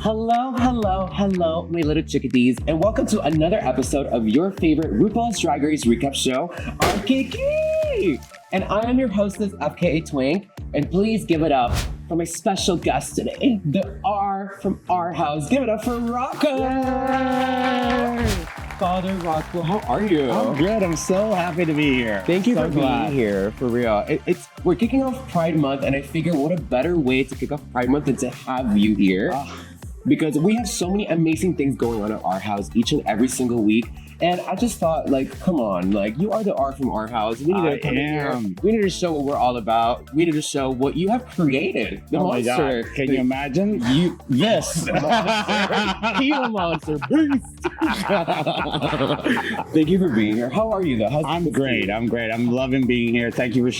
Hello, hello, hello, my little chickadees, and welcome to another episode of your favorite RuPaul's Drag Race recap show, RKK! And I am your hostess, FKA Twink, and please give it up for my special guest today, the R from our house. Give it up for Rocco! Yay! Father Rocco, how are you? I'm good. I'm so happy to be here. Thank you for being here, for real. We're kicking off Pride Month, and I figure what a better way to kick off Pride Month than to have you here. Because we have so many amazing things going on at our house each and every single week. And I just thought, like, come on, like, you are the R from our house. We need to come in here. We need to show what we're all about. We need to show what you have created. The monster. My God. Can you imagine? This. Gila monster. Beast. Thank you for being here. How are you, though? I'm great. I'm loving being here. Thank you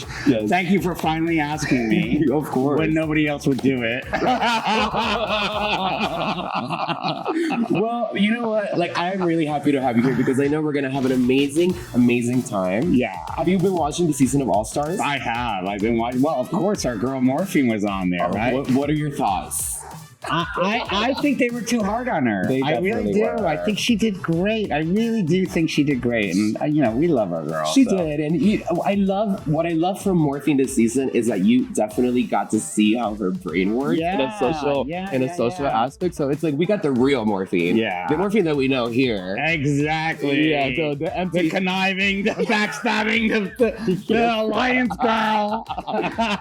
for finally asking me. Of course. When nobody else would do it. Well, you know what? Like, I'm really happy to have you here because I know we're gonna have an amazing, amazing time. Yeah. Have you been watching the season of All Stars? I have. I've been watching. Well, of course, our girl Morphine was on there, right? What are your thoughts? I think they were too hard on her. I really do. Were. I think she did great. I really do think she did great. And, we love our girl. She did. And what I love from Morphine this season is that you definitely got to see how her brain works in a social aspect. So it's like we got the real Morphine. Yeah. The Morphine that we know here. Exactly. Yeah. So the conniving, the backstabbing, the alliance girl.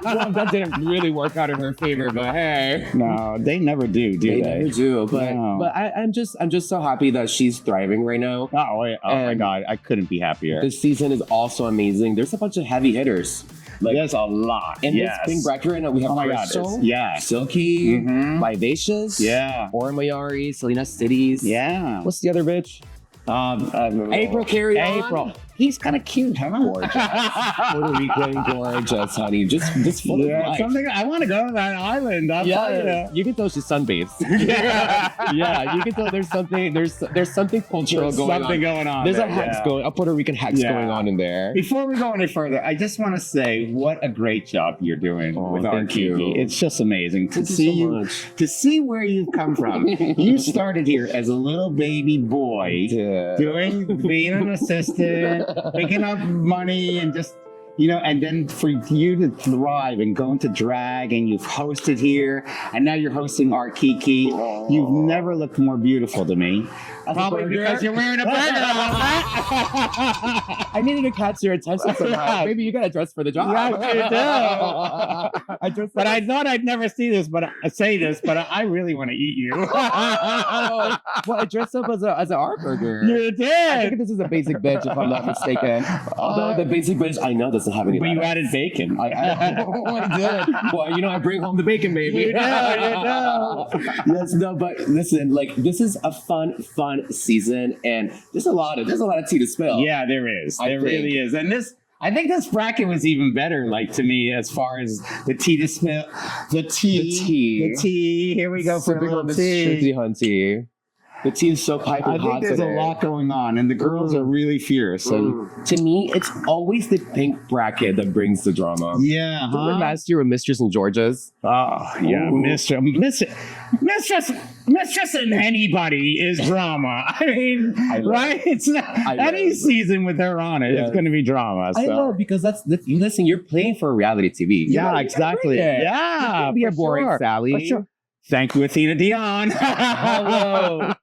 Well, that didn't really work out in her favor, but hey. No, they never do they? Never do. But I'm just so happy that she's thriving right now. Oh my God, I couldn't be happier. This season is also amazing. There's a bunch of heavy hitters. Like, there's a lot. In this pink bracket right now, we have Crystal, Silky, Vivacious, Ora Mayari, Selena Cities. Yeah. What's the other bitch? April Carey. April. He's kind of cute, huh? Gorgeous. Puerto Rican, gorgeous, honey. Just full of life. I want to go to that island. You can tell she's sun-based. You can tell there's something cultural going on. There's a Puerto Rican hex going on in there. Before we go any further, I just want to say what a great job you're doing with our Kiki. It's just amazing to see where you've come from. You started here as a little baby boy, being an assistant. Picking up money and just, and then for you to thrive and go into drag and you've hosted here and now you're hosting our Kiki. You've never looked more beautiful to me. Probably because you're wearing a burger. I needed to catch your attention somehow. Maybe you gotta dress for the job. Yeah, you do. But I thought I'd never see this, but I really want to eat you. Well, I dressed up as an art burger. You did. I think this is a basic bitch, if I'm not mistaken. Although the basic bitch I know doesn't have any. But you added bacon. I did. Well, I bring home the bacon, baby. You know. Yes, no, but listen, like this is a fun season, and there's a lot of tea to spill. Yeah, there is. There really is, and I think this bracket was even better, like to me, as far as the tea to spill. The tea. Here we go for a little tea. Hunty. The tea is so piping hot. I think there's a lot going on, and the girls are really fierce. And to me, it's always the pink bracket that brings the drama. Yeah. Remember last year with Mistress and Georgia's? Oh, yeah. Mistress and anybody is drama. I mean, right? It's not any season with her on it. It's going to be drama. So. I know, because listen, you're playing for reality TV. Yeah, exactly. Yeah. Be a boring Sally. For sure. Thank you, Athena Dion. Hello.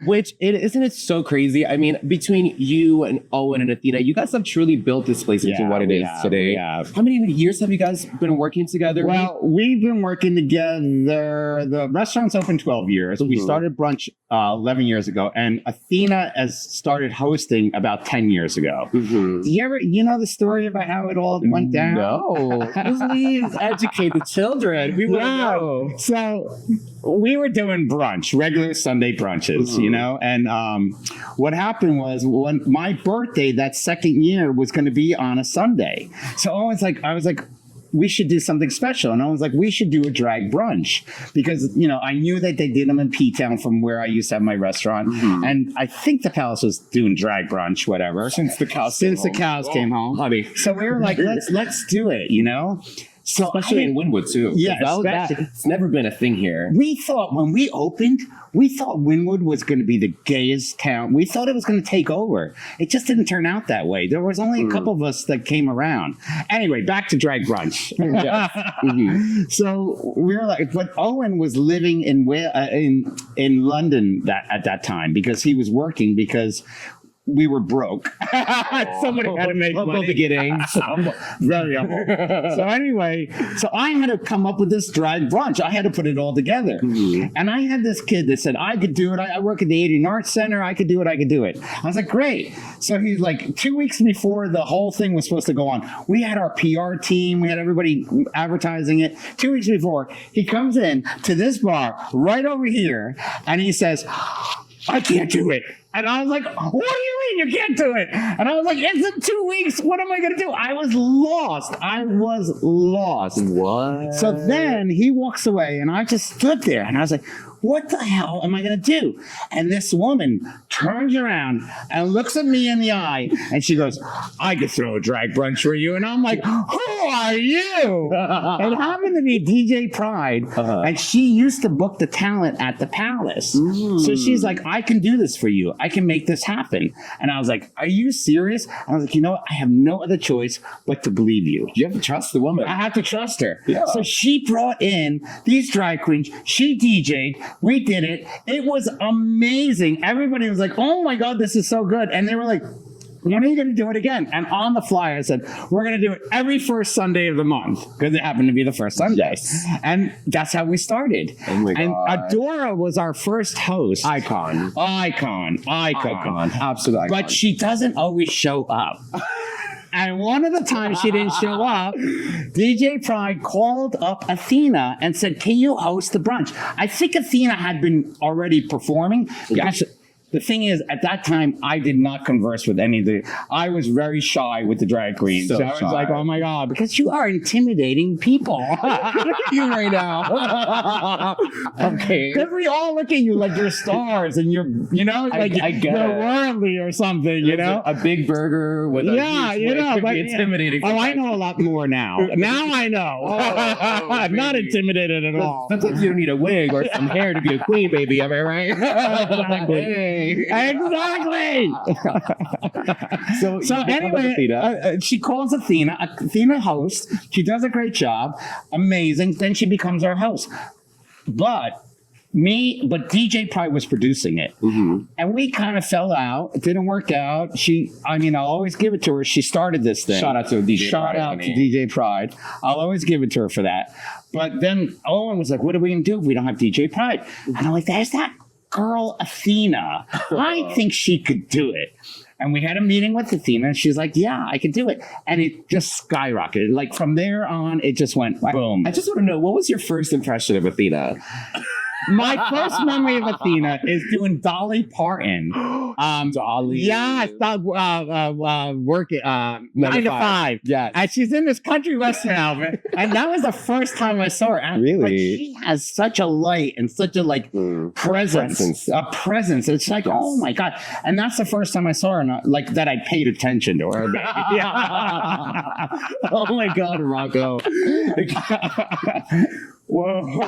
Isn't it so crazy? I mean, between you and Owen and Athena, you guys have truly built this place into what it is today. How many years have you guys been working together? Well, we've been working together. The restaurant's open 12 years. We started brunch 11 years ago, and Athena has started hosting about 10 years ago. Do you ever, the story about how it all went down? No. Please educate the children. We want to know. So we were doing brunch, regular Sunday brunches, and what happened was when my birthday that second year was going to be on a Sunday. So I was like, we should do something special. And I was like, we should do a drag brunch because, I knew that they did them in P-Town from where I used to have my restaurant. And I think the Palace was doing drag brunch, whatever. Since the cows came home. Honey. So we were like, let's do it, So especially in Wynwood too. Yeah, it's never been a thing here. We thought when we opened, we thought Wynwood was going to be the gayest town. We thought it was going to take over. It just didn't turn out that way. There was only a couple of us that came around. Anyway, back to drag brunch. So we were like, but Owen was living in London at that time because he was working because we were broke. Somebody had to make money. Beginnings. Very humble. So anyway, so I had to come up with this drag brunch. I had to put it all together. And I had this kid that said, I could do it. I work at the Asian Arts Center. I could do it. I could do it. I was like, great. So he's like, 2 weeks before the whole thing was supposed to go on, we had our PR team. We had everybody advertising it. 2 weeks before, he comes in to this bar right over here, and he says, I can't do it. And I was like, what do you mean you can't do it? And I was like, it's in 2 weeks. What am I going to do? I was lost. What? So then he walks away, and I just stood there, and I was like, what the hell am I going to do? And this woman turns around and looks at me in the eye, and she goes, I could throw a drag brunch for you. And I'm like, who are you? It happened to be DJ Pride, and she used to book the talent at the Palace. So she's like, I can do this for you. I can make this happen. And I was like, are you serious? I was like, you know what? I have no other choice but to believe you. You have to trust the woman. I have to trust her. Yeah. So she brought in these drag queens. She DJ'd. We did it. It was amazing. Everybody was like, oh my God, this is so good. And they were like, when are you going to do it again? And on the fly, I said, we're going to do it every first Sunday of the month because it happened to be the first Sunday. Yes. And that's how we started. Oh my and God. Adora was our first host. Icon. Absolute icon. But she doesn't always show up. And one of the times she didn't show up, DJ Pride called up Athena and said, can you host the brunch? I think Athena had been already performing. Gosh, the thing is, at that time, I did not converse with any of the... I was very shy with the drag queens. So I was like, oh my God, because you are intimidating people. Look at you right now. Okay. Because we all look at you like you're stars and you're, like you're worldly or something, A big burger with a huge but intimidating. Oh, I know a lot more now. Now I know. I'm not intimidated at all. Sometimes you don't need a wig or some hair to be a queen, baby. Am I right? Exactly. So anyway, she calls Athena. Athena hosts. She does a great job. Amazing. Then she becomes our host. But DJ Pride was producing it. And we kind of fell out. It didn't work out. I'll always give it to her. She started this thing. Shout out to DJ Pride. Shout out to DJ Pride. I'll always give it to her for that. But then Owen was like, what are we going to do if we don't have DJ Pride? And I'm like, there's that girl Athena. I think she could do it. And we had a meeting with Athena, and she's like, yeah, I could do it. And it just skyrocketed. Like from there on, it just went boom. I just want to know, what was your first impression of Athena? My first memory of Athena is doing Dolly Parton. Dolly. Yeah, working 9 to 5. Yeah. And she's in this country western outfit. And that was the first time I saw her. And, really? Like, she has such a light and such a presence. A presence. It's like, oh my God. And that's the first time I saw her, and that I paid attention to her. Oh my God, Rocco. Whoa.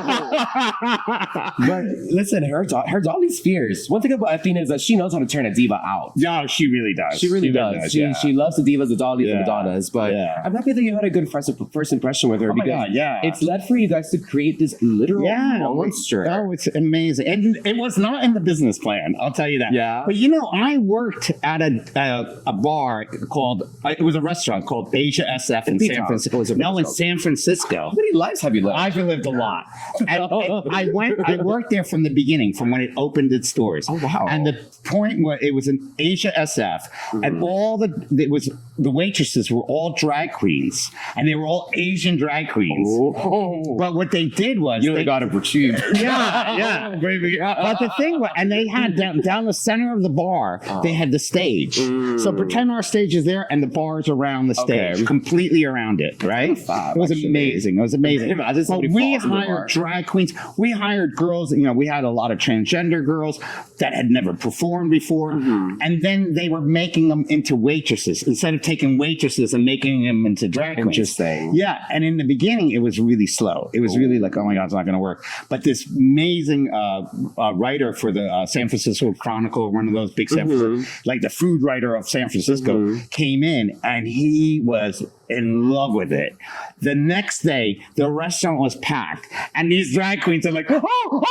But listen, her Dolly's fierce. One thing about Athena is that she knows how to turn a diva out. No, she really does. She really does. She loves the divas, the Dollys, and the Donnas. But I'm happy that you had a good first impression with her, because it's led for you guys to create this literal monster. Oh, it's amazing. And it was not in the business plan, I'll tell you that. Yeah. But I worked at a bar called, it was a restaurant called Asia SF in San Francisco. In San Francisco. How many lives have you lived? I've lived a lot. And I worked there from the beginning, from when it opened its doors. Oh wow! And the point was, it was an Asia SF, and the waitresses were all drag queens, and they were all Asian drag queens. Oh. But what they did was they got it achieved. Yeah. But the thing was, and they had down the center of the bar, they had the stage. So pretend our stage is there, and the bar's around the stage, completely around it. Right? It was amazing. It was amazing. But we hired drag queens. We hired girls. You know, we had a lot of transgender girls that had never performed before, and then they were making them into waitresses instead of taking waitresses and making them into drag queens. Interesting. Yeah, and in the beginning, it was really slow. It was really like, oh my God, it's not going to work. But this amazing writer for the San Francisco Chronicle, one of those big San Francisco, like the food writer of San Francisco, came in and he was in love with it. The next day, the restaurant was packed, and these drag queens are like, oh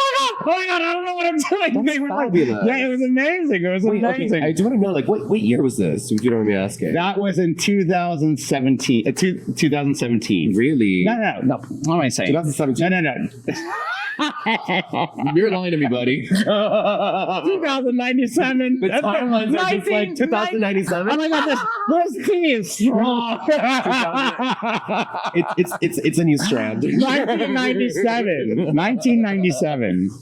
my God, I don't know what I'm doing. That's fabulous. Like, yeah, it was amazing. It was amazing. Okay, I do want to know, like, what year was this, if you don't mind me asking? That was in 2017. 2017. Really? No. What am I saying? 2017. No. You're lying to me, buddy. 2097. The timelines are just like 2097. Oh my God, this tea is strong. It's a new strand. 1997.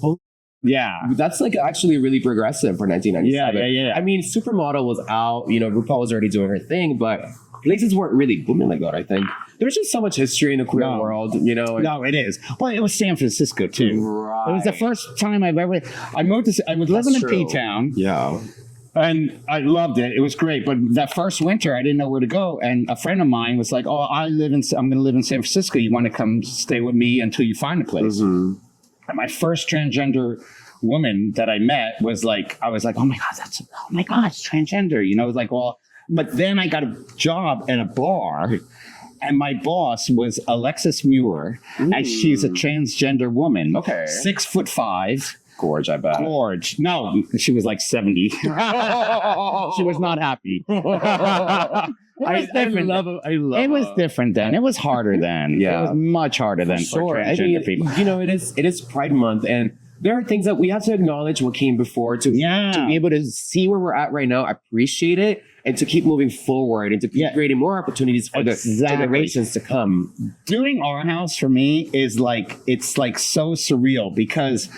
Yeah. That's like actually really progressive for 1997. Yeah. I mean, Supermodel was out, you know, RuPaul was already doing her thing, but places weren't really booming like that, I think. There's just so much history in the queer world, you know. No, it is. Well, it was San Francisco too. Right. It was the first time I was living in P-Town. Yeah. And I loved it. It was great. But that first winter, I didn't know where to go. And a friend of mine was like, oh, I'm going to live in San Francisco. You want to come stay with me until you find a place? And my first transgender woman that I met was like, I was like, oh my God, it's transgender. You know, it was like, well, but then I got a job at a bar. And my boss was Alexis Muir, and she's a transgender woman. Okay. 6'5". Gorge, I bet. Gorge. No, she was like 70. She was not happy. It was different. It was different then. It was harder then. Yeah. It was much harder than for transgender people. You know, it is Pride Month, and there are things that we have to acknowledge what came before to be able to see where we're at right now, appreciate it, and to keep moving forward and to keep creating more opportunities for the generations to come. Doing our house for me is like, it's like so surreal because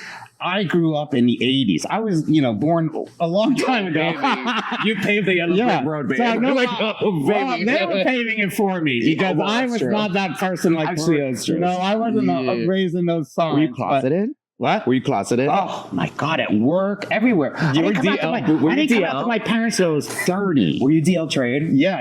I grew up in the 80s. I was, you know, born a long time ago. You paved the yellow brick road, baby. So, they were paving it for me because I was not that person like actually, that's true. No, I wasn't raised in those songs. Were you closeted? What? Were you closeted? Oh my God, at work, everywhere. You were DL? I didn't come out to my parents till I was 30. Were you DL trade? Yeah.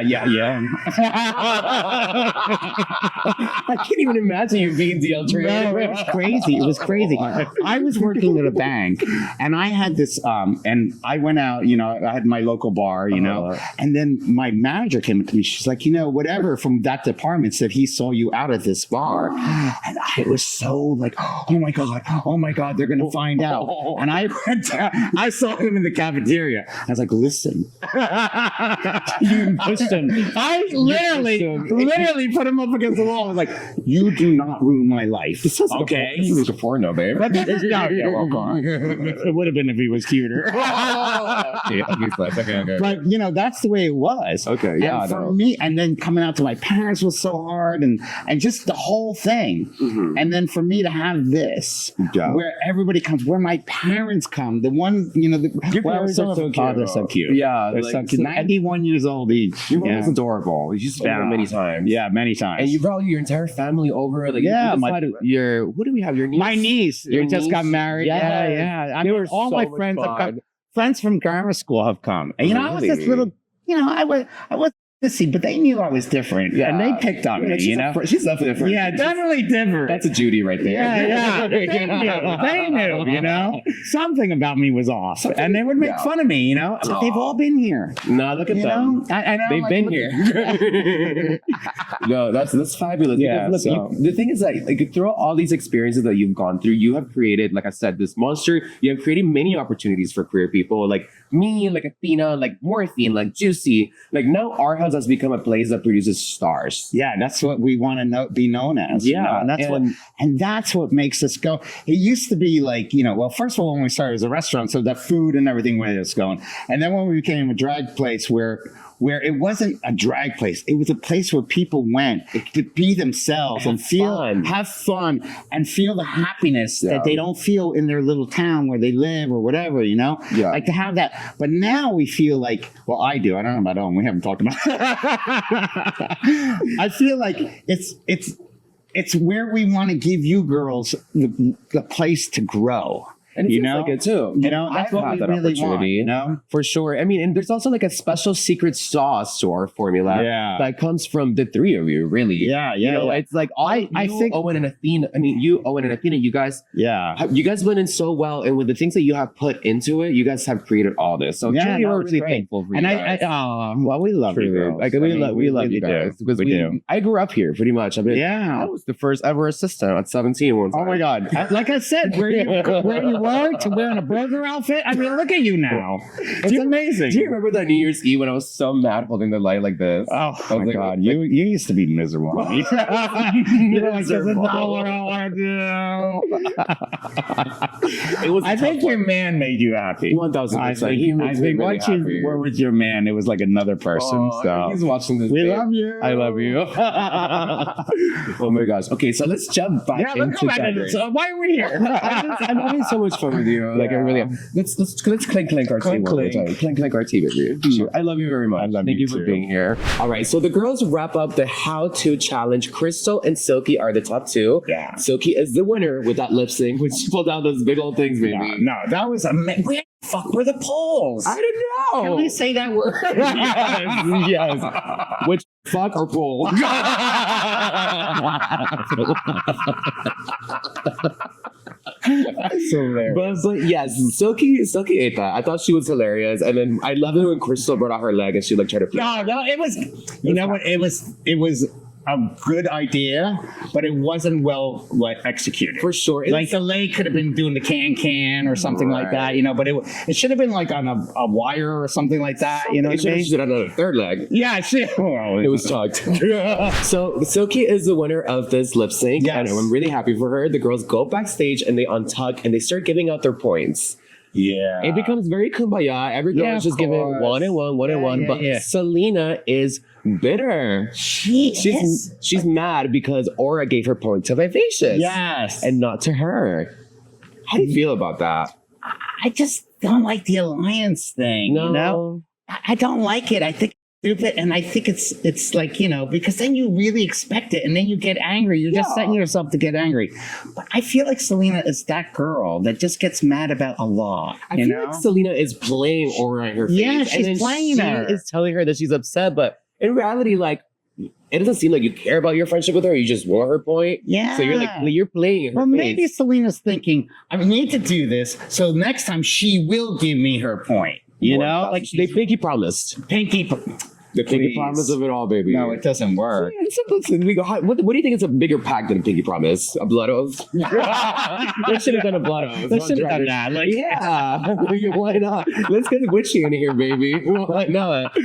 I can't even imagine you being DL trade. No, it was crazy. It was crazy. I was working at a bank, and I had this, and I went out, you know, I had my local bar, you know, and then my manager came up to me. She's like, you know, whatever from that department said he saw you out at this bar. And I was so like, oh my God, they're going to find out. And I went down, I saw him in the cafeteria. I was like, listen. You pushed him. I literally put him up against the wall. I was like, you do not ruin my life. This is okay. He was a porno, babe. But this is not. It would have been if he was cuter. But, you know, that's the way it was. Okay, yeah. And for me, and then coming out to my parents was so hard, and just the whole thing. And then for me to have this, where everybody comes, where my parents come, the one, you know, your parents are so cute. They're so cute. Yeah, they're so cute. 91 years old each. Your mom is adorable. You just met her many times. Yeah, many times. And you brought your entire family over. Like, what do we have? Your niece? My niece. Your just got married. Yeah. I mean, all my friends have come. Friends from grammar school have come. And, you know, I was this little, you know, I was see, but they knew I was different, and they picked on me. You know, she's definitely different. Yeah, definitely different. That's a Judy right there. Yeah. They knew. You know, something about me was off, and they would make fun of me. You know, but they've all been here. No, look at them. I know they've been here. No, that's fabulous. Yeah. Look, the thing is that, like, through all these experiences that you've gone through, you have created, like I said, this monster. You have created many opportunities for queer people, like me, like Athena, like Morphine, like Juicy. Like, now our house has become a place that produces stars. Yeah, that's what we want to be known as. Yeah, you know? And that's what makes us go. It used to be like, you know, well, first of all, when we started as a restaurant, so that food and everything where it's going, and then when we became a drag place where it wasn't a drag place, it was a place where people went to be themselves and have fun, and feel the happiness that they don't feel in their little town where they live or whatever, you know? Yeah. Like to have that. But now we feel like, well, I do. I don't know about Owen. We haven't talked about it. I feel like it's it's where we want to give you girls the place to grow. And it feels like it too. That's what we really want, for sure. I mean, and there's also like a special secret sauce to our formula that comes from the three of you, really. It's like I think Owen and Athena. I mean, you, Owen and Athena, you guys went in so well, and with the things that you have put into it, you guys have created all this. So truly, we're really thankful for you guys. Well, we love you, girls. Like we love you guys because we do. I grew up here pretty much. I mean, I was the first ever assistant at 17 one time. Oh my God! Like I said, where you to wearing a burger outfit. I mean, look at you now. It's amazing. Do you remember that New Year's Eve when I was so mad holding the light like this? Oh my God. You used to be miserable. You're like, this is not what I want to do. I think your man made you happy. 1,000%. I think once you were with your man, it was like another person. So he's watching this. We love you. I love you. Oh my gosh. Okay, so let's jump back into that. Why are we here? I'm having so much fun with you. Like I really am. Let's clink our tea one more time. Clink our tea, baby. Sure. I love you very much. Thank you for being here. All right, so the girls wrap up the how-to challenge. Crystal and Silky are the top two. Yeah. Silky is the winner with that lip sync, which she pulled out those big old things, baby. No, that was amazing. Where the fuck were the polls? I don't know. Can we say that word? Yes. Which fuck or pull? So hilarious. But it's like, yes, Silky ate that. I thought she was hilarious, and then I love it when Crystal brought out her leg and she like tried to. No, it was. You know what? It was a good idea, but it wasn't well executed. For sure. Like the leg could have been doing the can or something like that, but it should have been like on a wire or something like that, you know what I mean? She should have done a third leg. Yeah, it was tucked. So Silky is the winner of this lip sync, and I'm really happy for her. The girls go backstage and they untuck and they start giving out their points. Yeah. It becomes very kumbaya. Every girl is just giving one and one. But Selena is bitter. She's mad because Aura gave her points to Vivacious. Yes. And not to her. How do you feel about that? I just don't like the alliance thing. No. You know? I don't like it. I think it's stupid, and I think it's like, because then you really expect it and then you get angry. You're just setting yourself to get angry. But I feel like Selena is that girl that just gets mad about a lot. I feel like Selena is playing Aura in her face. Yeah, she's playing her. She is telling her that she's upset, but in reality, like, it doesn't seem like you care about your friendship with her. You just want her point. Yeah. So you're playing her face. Maybe Selena's thinking, I need to do this, so next time she will give me her point. Like they pinky promised. The pinky promise of it all, baby. No, it doesn't work. Listen, what do you think is a bigger pack than a pinky promise? A blood oath? They should have done a blood oath. They should have done that. Like, why not? Let's get witchy in here, baby. Why not?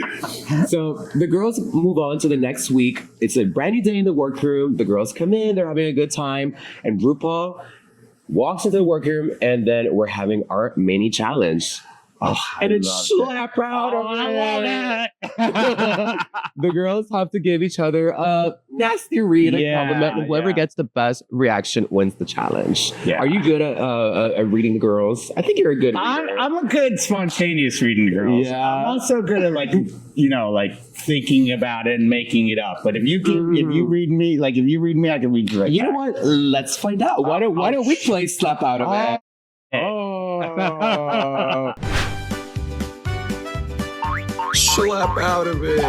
So the girls move on to the next week. It's a brand new day in the workroom. The girls come in. They're having a good time. And RuPaul walks into the workroom, and then we're having our mini challenge. And it's slap out of it. The girls have to give each other a nasty read and compliment. And whoever gets the best reaction wins the challenge. Yeah. Are you good at reading the girls? I think you're a good reader. I'm a good spontaneous reading the girls. Yeah. I'm also good at like thinking about it and making it up. But if you read me, I can read you right You know what? Let's find out. Why don't we play slap out of it? Slap out of it.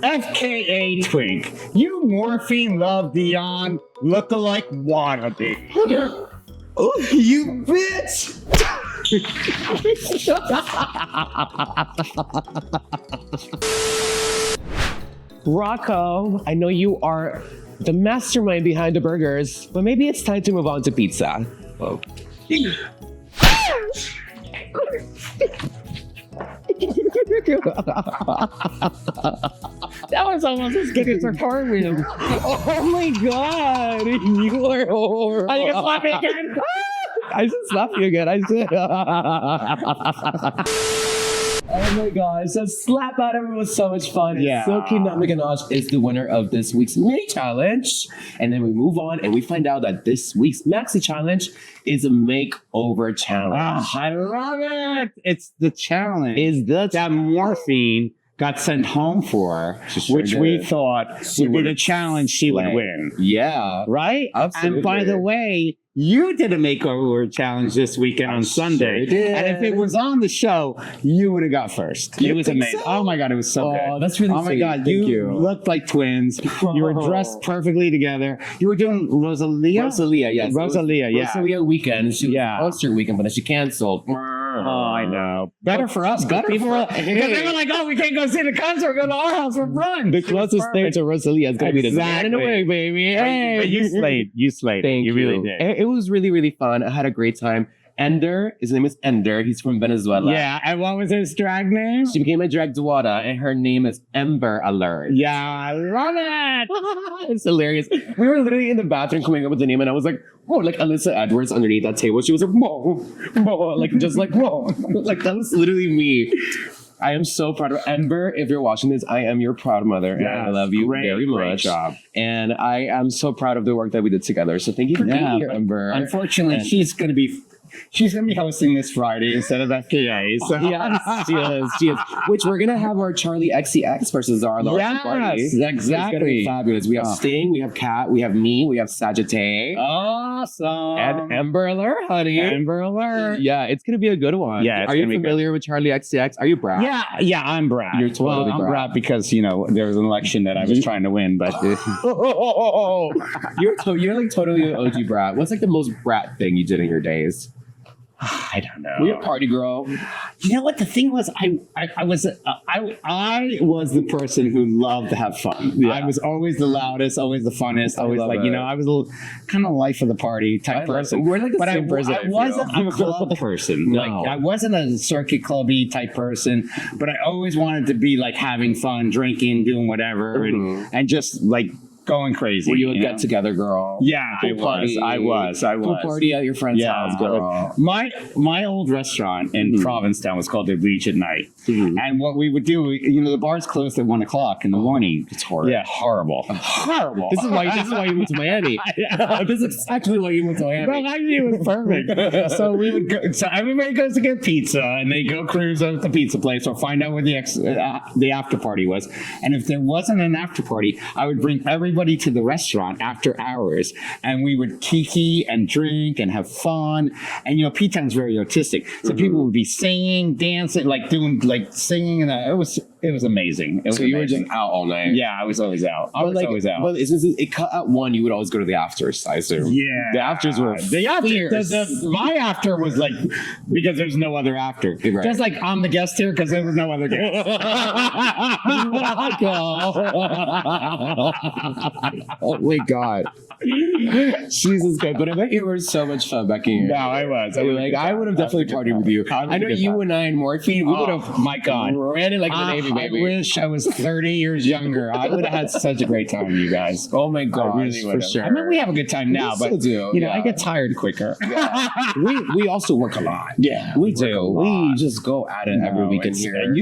FKA Twink, you morphine love Dion lookalike wannabe. Oh, you bitch! Rocco, I know you are the mastermind behind the burgers, but maybe it's time to move on to pizza. Oh. That was almost as good as a car wheel. Oh my god, you are horrible. Are you gonna slap me again? I should slap you again. I should. Oh my gosh, so slap out of it was so much fun. Yeah. Silky Namaganache is the winner of this week's mini challenge. And then we move on and we find out that this week's maxi challenge is a makeover challenge. I love it. It's the challenge. That morphine got sent home for, She which sure we did. thought She would be the would've challenge she would slayed. win. Yeah. Right? Absolutely. And by the way, you did a makeover challenge this weekend on Sunday. Sure did. And if it was on the show, you would have got first. You It was think amazing. so? Oh my God, it was so good. Oh, that's really Oh my sweet. God, Thank you you. looked like twins. You were dressed perfectly together. You were doing Rosalia? Rosalia, yes. Rosalia, yeah. Rosalia weekend. She was Yeah. concert weekend, but then she canceled. Oh, I know. Better for us. Better people were, because they were like, oh, we can't go see the concert. We're going to our house for brunch. The closest thing to Rosalia is going to be the Exactly. in a way, baby. Hey. But you slayed. You slayed. Thank you. You really did. It was really, really fun. I had a great time. Ender, his name is Ender. He's from Venezuela. Yeah. And what was his drag name? She became a drag duada, and her name is Ember Alert. Yeah, I love it. It's hilarious. We were literally in the bathroom coming up with the name, and I was like, whoa, like Alyssa Edwards underneath that table. She was like, whoa, whoa, like just like, whoa. Like that was literally me. I am so proud of Ember. If you're watching this, I am your proud mother, and I love you very much. Great job. And I am so proud of the work that we did together. So thank you for being here, Ember. Unfortunately, she's gonna be hosting this Friday instead of FKA. So Yes, she is. Which we're gonna have our Charlie XCX versus our Laura party. Yes, It's gonna be exactly. fabulous. We have Sting, we have Kat, we have me, we have Sagittarius, Awesome. and Ember Alert, honey. Amber Alert. Yeah, it's gonna be a good one. Yeah, it's are you gonna be familiar with Charlie XCX? Are you Brad? Yeah, I'm Brad. You're totally I'm Brad. Brad because there was an election that I was trying to win, but you're like totally an OG Brad. What's like the most Brad thing you did in your days? I don't know. Were you a party girl? You know what the thing was? I was the person who loved to have fun. Yeah. I was always the loudest, always the funnest, always love like it. I was a little kind of life of the party type person. We're like the But same person. I wasn't a club person. No. Like I wasn't a circuit clubby type person. But I always wanted to be like having fun, drinking, doing whatever, and just like going crazy. Were you a know? get together girl? Yeah, I Pool was. Pool party at your friend's house, girl. My old restaurant in Provincetown was called the Bleach at Night. And what we would do, the bars closed at 1 o'clock in the morning. It's horrible. Yeah, horrible. Horrible. This is why you moved to Miami. This is actually why you moved to Miami. Well, actually, it was perfect. So we would go. So everybody goes to get pizza, and they go cruise over to the pizza place or find out where the after party was. And if there wasn't an after party, I would bring everybody to the restaurant after hours, and we would kiki and drink and have fun. And P-Town's very artistic, so people would be singing, dancing, like singing, and it was amazing. It was So you were amazing. just out all night. Yeah, I was always out. I was always out. But it cut at 1. You would always go to the afters, I assume. Yeah, The afters were fierce. my after was like because there's no other after. Right. Just like I'm the guest here because there was no other guest. Oh my God. Jesus Christ. But I bet you were so much fun back in No, I was. I would have definitely partied with you. I know you and I and Morphine, we would have, my God, ran it like the Navy, baby. I wish I was 30 years younger. I would have had such a great time with you guys. Oh my God, really for would've. sure. I mean, we have a good time now, still but do, I get tired quicker. we also work a lot. Yeah, We do. We just go at it every weekend it's- here.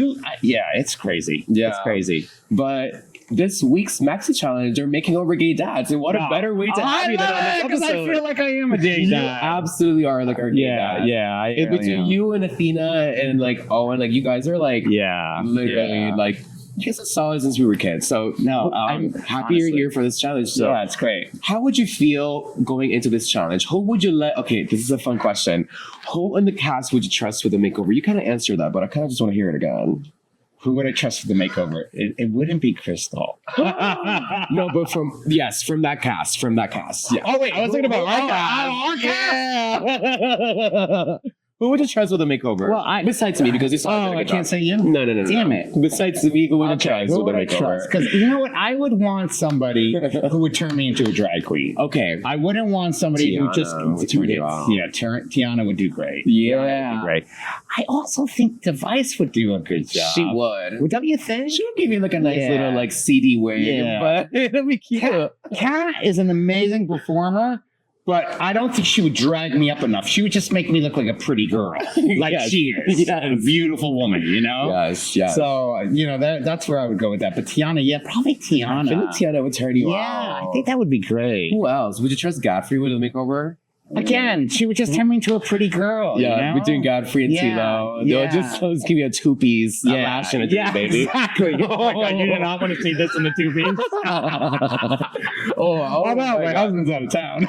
it's crazy. Yeah. It's crazy. But this week's Maxi Challenge, they're making over gay dads. And what a better way to have you than on this because I episode. feel like I am a gay You dad. absolutely are like our gay dad. Yeah. Between you and Athena and like Owen, like you guys are like literally like just a solid since we were kids. So No, I'm happy honestly. you're here for this challenge. So Yeah, it's great. how would you feel going into this challenge? Who would you okay, this is a fun question. Who in the cast would you trust with the makeover? You kind of answered that, but I kind of just want to hear it again. Who would I trust for the makeover? It wouldn't be Crystal. No, but from that cast. Yeah. Oh wait, I was thinking about our cast. Who would you trust with a makeover? Well, besides me, because you saw. I can't say you. No. Damn it. Besides me, who would you trust Who with a would I makeover? trust? Because you know what? I would want somebody who would turn me into a drag queen. Okay. I wouldn't want somebody who just would turn you on. Yeah, Tiana would do great. Yeah. Tiana would do great. I also think Device would do a good job. She would. Don't you think? She would give you like a nice Yeah. little like CD wig, Yeah. but it'd be cute. Kat is an amazing performer, but I don't think she would drag me up enough. She would just make me look like a pretty girl, like Yes. she is. Yes. A beautiful woman, Yes. So, that's where I would go with that. But Tiana, probably Tiana. I think Tiana would turn you on. Yeah, I think that would be great. Who else? Would you trust Godfrey with a makeover? Again, she would just turn me into a pretty girl. Yeah, you know? between Godfrey and Tilo. They'll just give you a two-piece lash and a baby. Exactly. Oh my God, you did not want to see this in the two-piece. oh no, my husband's out of town.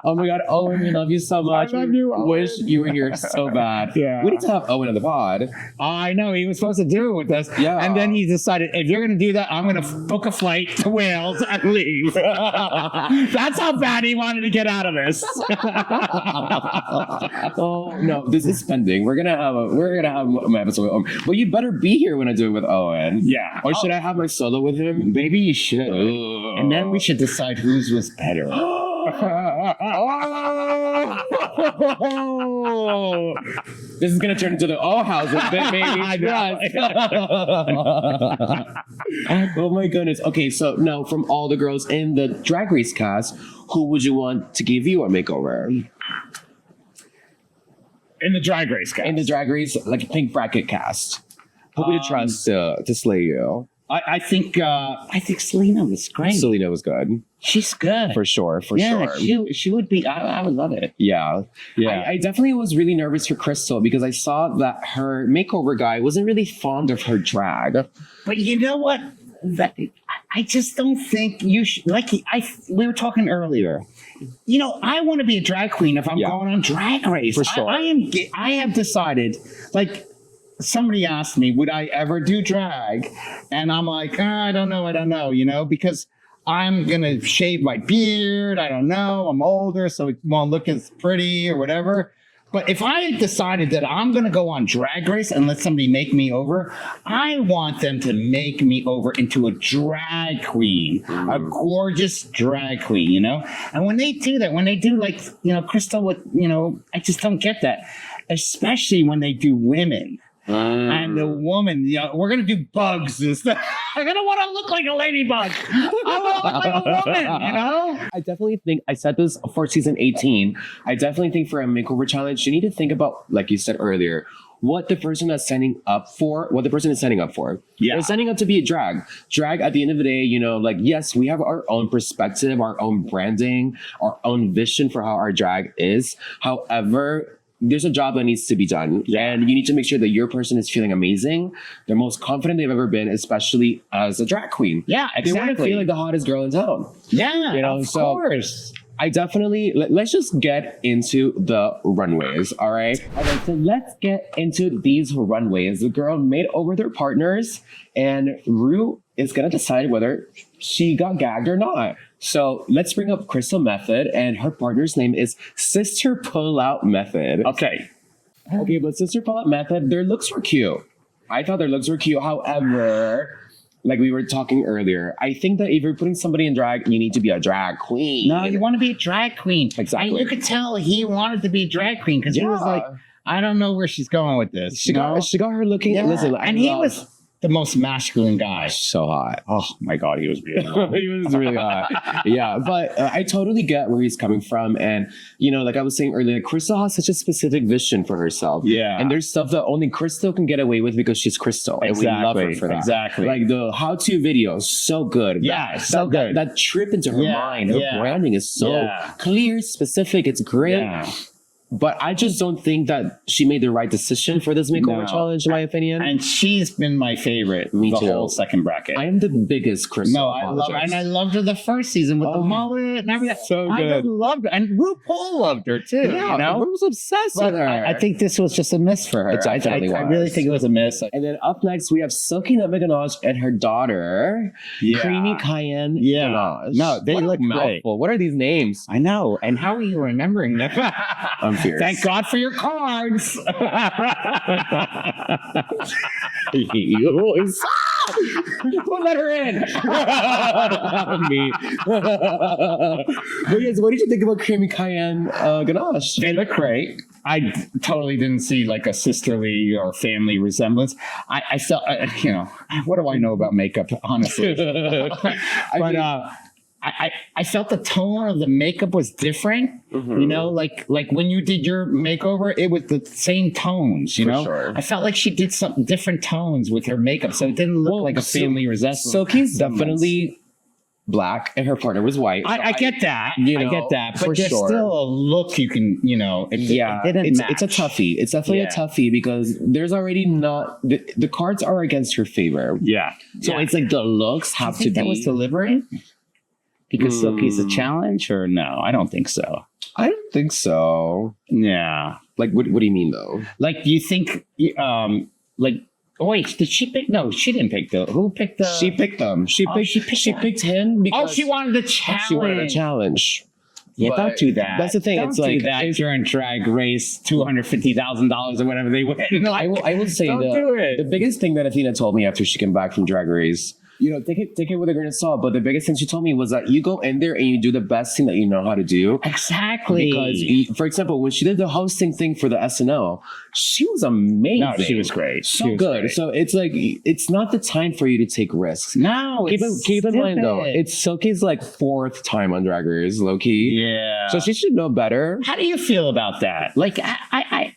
Oh my God, Owen, we love you so much. I love you, Owen. Wish you were here so bad. Yeah. We need to have Owen on the pod. I know, he was supposed to do it with us. Yeah. And then he decided, if you're going to do that, I'm going to book a flight to Wales and leave. That's how bad he wanted to get out of this. Oh no, this is pending. We're gonna have my episode with Owen. But you better be here when I do it with Owen. Yeah. Or should I have my solo with him? Maybe you should. Ugh. And then we should decide whose was better. This is gonna turn into the all houses bit, baby. Oh my goodness. Okay, so now from all the girls in the Drag Race cast, who would you want to give you a makeover? In the Drag Race cast. In the Drag Race, like Pink Bracket cast. Who would you trust to slay you? I think Selena was great. Selena was good. She's good. For sure. She would be. I would love it. Yeah. I definitely was really nervous for Crystal because I saw that her makeover guy wasn't really fond of her drag. But you know what? I just don't think you should. We were talking earlier. You know, I want to be a drag queen if I'm going on Drag Race. For sure. I have decided, like, somebody asked me, would I ever do drag? And I'm like, I don't know, you know, because I'm going to shave my beard. I don't know. I'm older, so it won't look as pretty or whatever. But if I decided that I'm going to go on Drag Race and let somebody make me over, I want them to make me over into a drag queen, a gorgeous drag queen, you know? And when they do that, when they do like, you know, Crystal, you know, I just don't get that, especially when they do women. And the woman, you know, we're going to do bugs and stuff. I don't want to look like a ladybug. I want to look like a woman, you know? I definitely think, I said this for season 18, I definitely think for a makeover challenge, you need to think about, like you said earlier, what the person is signing up for. Yeah. They're signing up to be a drag. Drag, at the end of the day, you know, like, yes, we have our own perspective, our own branding, our own vision for how our drag is. However, there's a job that needs to be done. Yeah. And you need to make sure that your person is feeling amazing. They're most confident they've ever been, especially as a drag queen. Yeah, exactly. They want to feel like the hottest girl in town. Yeah, you know, of course. I definitely, let's just get into the runways, all right? All right, so let's get into these runways. The girl made over their partners, and Rue is going to decide whether she got gagged or not. So let's bring up Crystal Method, and her partner's name is Sister Pullout Method. Okay, but Sister Pullout Method, their looks were cute. I thought their looks were cute. However, like we were talking earlier, I think that if you're putting somebody in drag, you need to be a drag queen. No, you want to be a drag queen. Exactly. And you could tell he wanted to be a drag queen because he was like, I don't know where she's going with this. She got her looking. Yeah. Listen, and he was the most masculine guy. So hot. Oh my God, he was really hot. He was really hot. Yeah, but I totally get where he's coming from. And, you know, like I was saying earlier, Crystal has such a specific vision for herself. Yeah. And there's stuff that only Crystal can get away with because she's Crystal. Exactly. And we love her for that. Exactly. Like the how-to videos, so good. Yeah, so good. That trip into her mind, her branding is so clear, specific. It's great. Yeah. But I just don't think that she made the right decision for this makeover challenge, in my opinion. And she's been my favorite. Me too. The whole second bracket. I am the biggest Crystal. No, I loved her the first season with the mullet and everything. So good. I loved her, and RuPaul loved her too. Yeah, you know? I was obsessed with her. I think this was just a miss for her. I really think it was a miss. And then up next we have Silky Nutmeg Ganache and her daughter, Creamy Cayenne Ganache. No, they look great. What are these names? I know. And how are you remembering them? I'm fierce. Thank God for your cards. Don't let her in. Me. But yes, what did you think about Creamy Cayenne Ganache? They look great. I totally didn't see like a sisterly or family resemblance. I felt, you know, what do I know about makeup, honestly? I felt the tone of the makeup was different. Mm-hmm. You know, like when you did your makeover, it was the same tones, you know? Sure. I felt like she did some different tones with her makeup, so it didn't look like a family resemblance. Silky's definitely black and her partner was white. I get that. you I know, get that. for But there's sure. still a look you can, it didn't match. It's a toughie. It's definitely a toughie because there's already not the cards are against her favor. Yeah. So it's like the looks have to be. That was deliberate? Because Silky's a challenge, or no? I don't think so. I don't think so. Yeah. Like, what do you mean though? Like, do you think, wait, did she pick? No, she didn't pick who picked the? She picked them. She picked him because she wanted a challenge. she wanted a challenge. Yeah, But don't do that. That's the thing. Don't It's do like that during Drag Race, $250,000 or whatever they win. I will say Don't do it. the biggest thing that Athena told me after she came back from Drag Race, take it with a grain of salt. But the biggest thing she told me was that you go in there and you do the best thing that you know how to do. Exactly. Because, for example, when she did the hosting thing for the SNL, she was amazing. No, she was great. So good. Great. So it's like it's not the time for you to take risks. No, keep in mind though, it's Silky's like 4th time on Drag Race, low key. Yeah. So she should know better. How do you feel about that? Like, I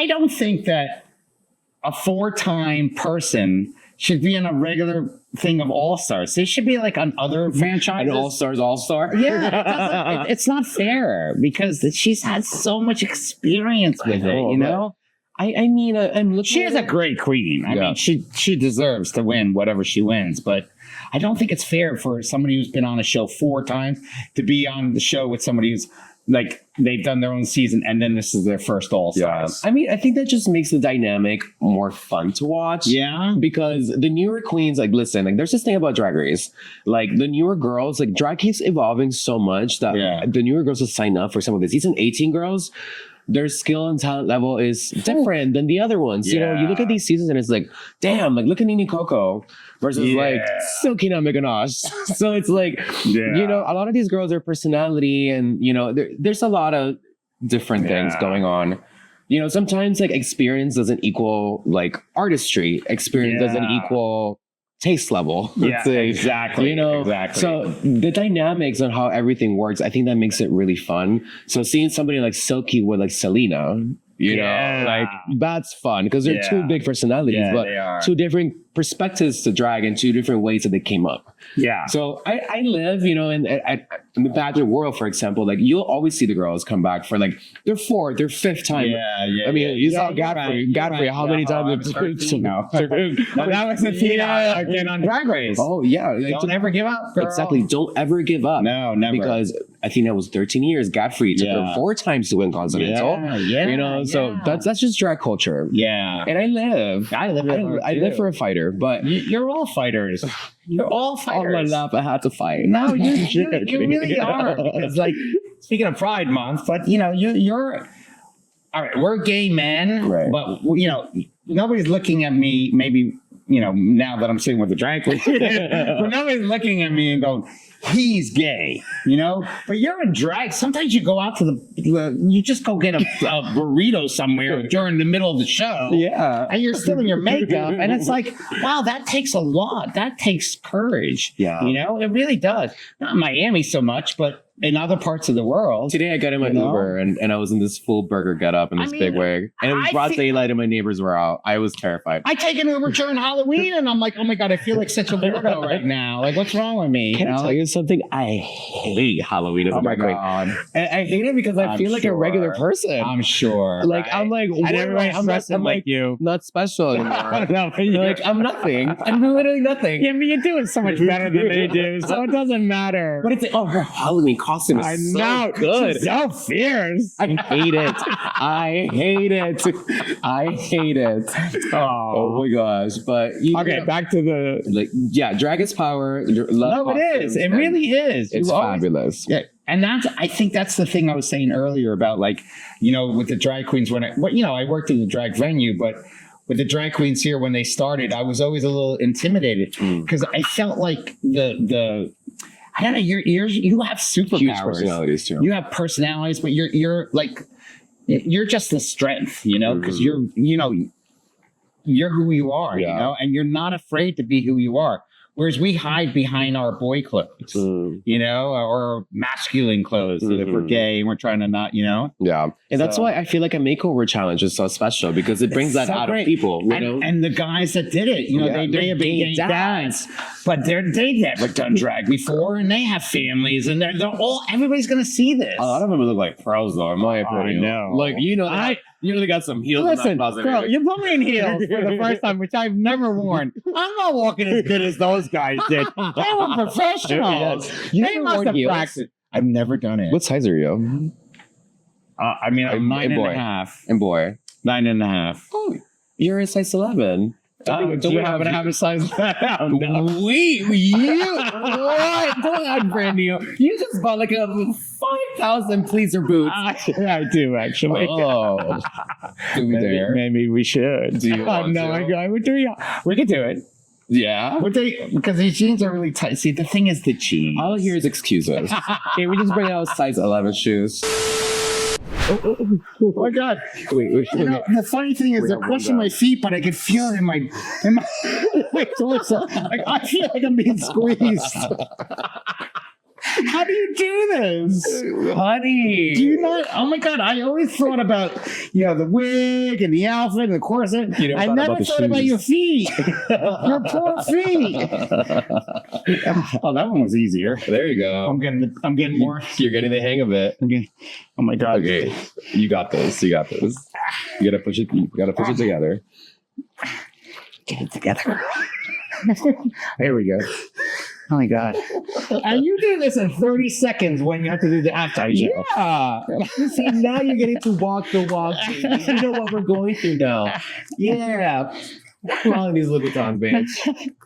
don't think that a 4-time person should be in a regular thing of All Stars. They should be like on other franchises. An All Stars All-Star? Yeah, it's not fair because she's had so much experience with it, you know? I mean, I'm looking. She is a great queen. I mean, she deserves to win whatever she wins, but I don't think it's fair for somebody who's been on a show 4 times to be on the show with somebody who's like they've done their own season and then this is their first All Stars. Yeah. I mean, I think that just makes the dynamic more fun to watch. Yeah. Because the newer queens, like, listen, like, there's this thing about Drag Race. Like, the newer girls, like, drag keeps evolving so much that the newer girls will sign up for some of the season 18 girls. Their skill and talent level is different than the other ones. Yeah. You know, you look at these seasons and it's like, damn, like, look at Nini Coco versus like Silky Ganache. So it's like, you know, a lot of these girls, their personality and, you know, there's a lot of different things going on. You know, sometimes like experience doesn't equal like artistry. Experience doesn't equal taste level. Yeah, exactly. You know, so the dynamics on how everything works, I think that makes it really fun. So seeing somebody like Silky with like Selena, you know, like that's fun because they're two big personalities, but two different perspectives to drag and 2 different ways that they came up. Yeah. So I live, you know, in the pageant world, for example, like you'll always see the girls come back for like their 4th, their 5th time. I mean, you saw Godfrey. How many times? That was Athena again on Drag Race. Oh yeah. Don't ever give up, girl. Exactly. Don't ever give up. No, never. Because Athena was 13 years. Godfrey took her 4 times to win Continental. You know, so that's just drag culture. Yeah. And I live for a fighter. But you're all fighters. You're all fighters. All my life I had to fight. No, you really are. Because, like, speaking of Pride Month, but you know, you're all right. We're gay men, but you know, nobody's looking at me. Maybe you know now that I'm sitting with the drag queen, but nobody's looking at me and going, he's gay, you know, but you're in drag. Sometimes you go out to you just go get a burrito somewhere during the middle of the show. Yeah. And you're still in your makeup. And it's like, wow, that takes a lot. That takes courage. Yeah. You know, it really does. Not in Miami so much, but in other parts of the world. Today I got in my Uber and I was in this full burger getup and this big wig. And it was broad daylight and my neighbors were out. I was terrified. I take an Uber during Halloween and I'm like, oh my God, I feel like such a weirdo right now. Like, what's wrong with me? Can I tell you something? I hate Halloween as a drag queen. I hate it because I feel like a regular person. I'm sure. Like, I'm like, and everybody's dressing like you. Not special anymore. Like, I'm nothing. I'm literally nothing. Yeah, but you're doing so much better than they do, so it doesn't matter. But it's like, oh, her Halloween costume is so good. She's so fierce. I hate it. I hate it. I hate it. Oh my gosh. But okay, back to the drag is power. No, it is. It really is. It's fabulous. Yeah. And I think that's the thing I was saying earlier about, like, you know, with the drag queens I worked in the drag venue, but with the drag queens here, when they started, I was always a little intimidated because I felt like I don't know, you have superpowers. Huge personalities too. You have personalities, but you're just the strength, you know, because you're who you are, you know, and you're not afraid to be who you are. Whereas we hide behind our boy clothes, you know, or masculine clothes if we're gay and we're trying to not, you know. Yeah. And that's why I feel like a makeover challenge is so special because it brings that so out great. of people. You know? And the guys that did it, you know, they may have been gay dads, but they never done drag before and they have families and they're all, everybody's going to see this. A lot of them look like pros though, in my opinion. I know. Like, you know, they got some heels. Listen, in that closet. girl, you put me in heels for the first time, which I've never worn. I'm not walking as good as those guys did. They were professionals. You They never must worn have heels? practiced. I've never done it. What size are you? I mean, I'm 9.5. And boy. 9.5. Oh, you're a size 11. Do you happen to have a size? Wait, you what? Don't act brand new. You just bought like a 5,000 pleaser boots. I do actually. Oh, do we dare? Maybe we should. Do you want no, to? I would do. We could do it. Yeah. Because these jeans are really tight. See, the thing is the jeans. All I hear is excuses. Okay, we just bring out size 11 shoes. Oh my God! Wait, You know, the funny thing is, they're crushing my feet, but I can feel it in my torso. Like I feel like I'm being squeezed. How do you do this? Honey. Do you not? Oh my God! I always thought about, you know, the wig and the outfit and the corset. You never I thought never about the thought about shoes. your feet. Your poor feet. Oh, that one was easier. There you go. I'm getting more. You're getting the hang of it. Oh my God. Okay, you got this. You got this. You gotta push it. You gotta push it together. Get it together. There we go. Oh my God. And you do this in 30 seconds when you have to do the anti show. Yeah. See, now you're getting to walk the walk. You know what we're going through now. Yeah. Following these Louboutins, bitch.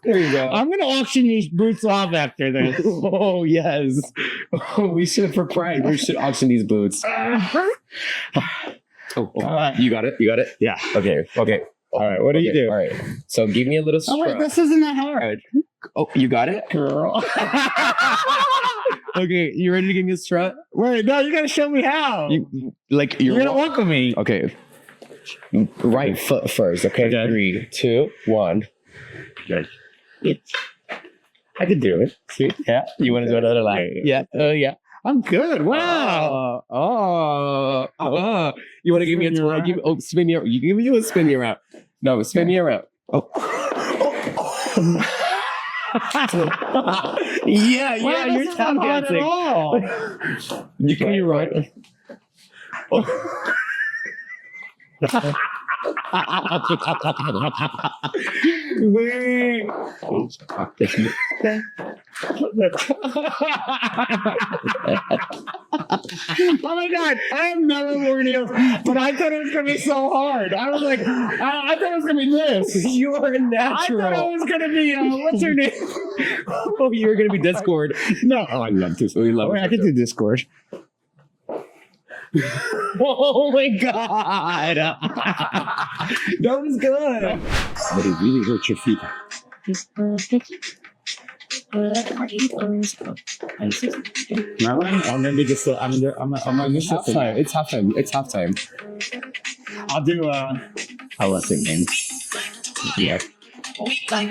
There you go. I'm going to auction these boots off after this. Oh, yes. Oh, we should, for pride, we should auction these boots. You got it? You got it? Yeah. Okay. Okay. All right. What do you do? All right. So give me a little Oh, wait, strut. this isn't that hard. Oh, you got it? Girl. Okay, you ready to give me a strut? Wait, no, you got to show me how. You're You're going to walk with me. Okay. Right foot first. Okay. Okay. 3, 2, 1. Good. I could do it. See? Yeah. You want to do another lap? Yeah. Yeah. I'm good. Wow. You want to give me a Spin you twirl? around? Spin you. You give me a spin you around. No, spin me around. Oh. Yeah, Wow, you're this tap isn't hard at dancing. all. You can you right. Oh my God, I have never worn heels, but I thought it was going to be so hard. I was like, I thought it was going to be this. You are a I natural. thought it was going to be, what's her name? Oh, you were gonna be Discord. No, oh, I love this. We love Oh, I could do Discord. Oh my God. That was good. But it really hurts your feet. No, I'm gonna be just. I'm gonna miss Half time. It's halftime. It's halftime. I'll do. I'll let it in. Yeah. Yeah, I'm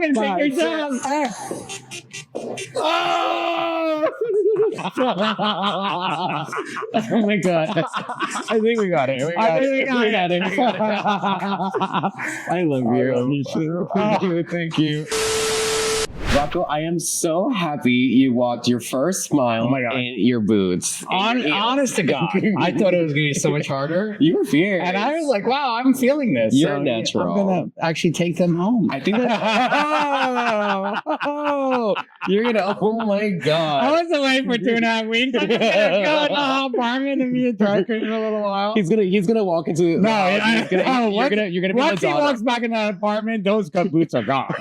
gonna take your job. Oh! Oh my God. I think we got it. We got it. I love you. Thank you. Thank you. Rocco, I am so happy you walked your first mile in your boots. Honest to God, I thought it was gonna be so much harder. You were fierce. And I was like, wow, I'm feeling this. You're So natural. I'm gonna actually take them home. I think that. Oh, you're gonna. Oh my God. I was away for 2.5 weeks. I'm just gonna go in the apartment and be a drag queen for a little while. He's gonna walk into. No, you're gonna be once he Madonna. walks back in that apartment, those good boots are gone.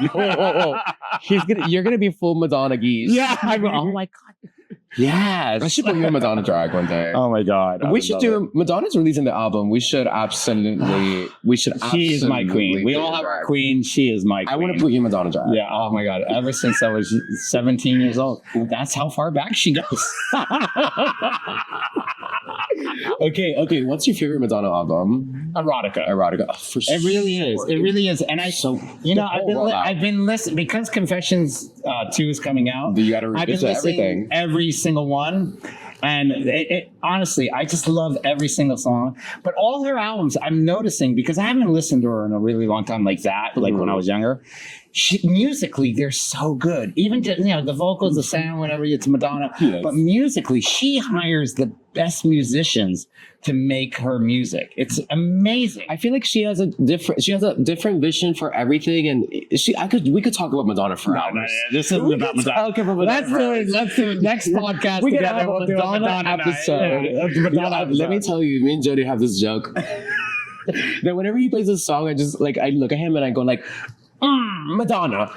You're gonna be full Madonna geese. Yeah, oh my God. Yes. I should put you in Madonna drag one day. Oh my God. We should do. Madonna's releasing the album. We should absolutely. She is my queen. We do all have drag. our queen. She is my queen. I want to put you in Madonna drag. Yeah. Oh my God. Ever since I was 17 years old. That's how far back she goes. Okay. What's your favorite Madonna album? Erotica. Erotica. Oh, for It really is. sure. It really is. And I've been listening because Confessions 2 is coming out. You gotta I've been revisit listening everything. every single one. And honestly, I just love every single song. But all her albums, I'm noticing, because I haven't listened to her in a really long time like that, like when I was younger. Musically, they're so good. Even just, the vocals, the sound, whatever, it's Madonna. Yes. But musically, she hires the best musicians to make her music. It's amazing. I feel like she has a different vision for everything, and we could talk about Madonna for hours. This isn't about Madonna. Let's do it next podcast. We can together. have a We'll do Madonna episode. Let me tell you, me and Jody have this joke that whenever he plays a song, I look at him and I go like, Madonna.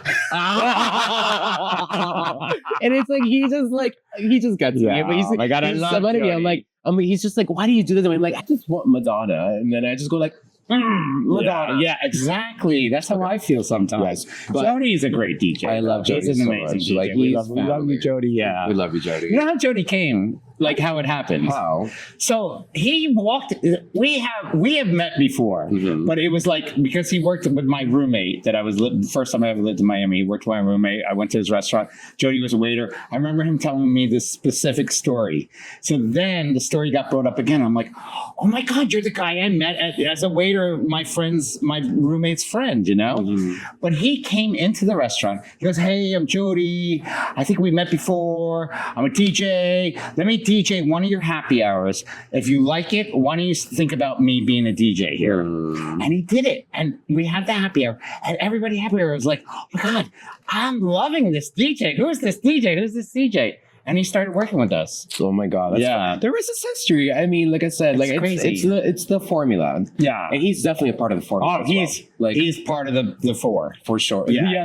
And it's like he just gets me. But he's like, I love me. He's just like, why do you do this? I'm like, I just want Madonna, and then I just go like, Madonna. Yeah, exactly. That's how I feel sometimes. Yes, but Jody is a great DJ. I love Jody. He's an so amazing much. DJ. Like, we love you, Jody. Yeah, we love you, Jody. You know how Jody came? Like how it happened. How? So he walked. We have met before, but it was like because he worked with my roommate that I was the first time I ever lived in Miami. He worked with my roommate. I went to his restaurant. Jody was a waiter. I remember him telling me this specific story. So then the story got brought up again. I'm like, oh my God, you're the guy I met as a waiter. My roommate's friend. But he came into the restaurant. He goes, hey, I'm Jody. I think we met before. I'm a DJ. Let me DJ one of your happy hours. If you like it, why don't you think about me being a DJ here? And he did it. And we had the happy hour. And everybody happy hour was like, oh my God, I'm loving this DJ. Who's this DJ? Who's this DJ? And he started working with us. Oh my God. There was this history. I mean, like I said, it's the formula. Yeah. And he's definitely a part of the formula. Oh, he's part of the four. For sure. Yeah.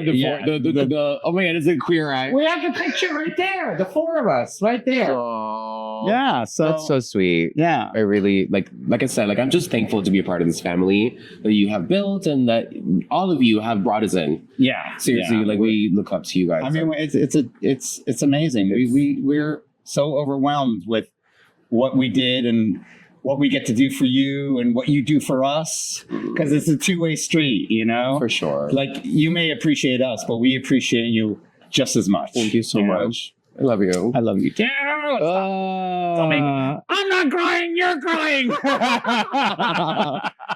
Oh my God, it's a queer eye. We have the picture right there. The four of us right there. Oh, Yeah. So that's so sweet. Yeah. I really like I said, I'm just thankful to be a part of this family that you have built and that all of you have brought us in. Yeah. Seriously, we look up to you guys. I mean, it's amazing. We're so overwhelmed with what we did and what we get to do for you and what you do for us, because it's a two-way street, For sure. Like, you may appreciate us, but we appreciate you just as much. Thank you so much. I love you. I love you too. I'm not crying, you're crying.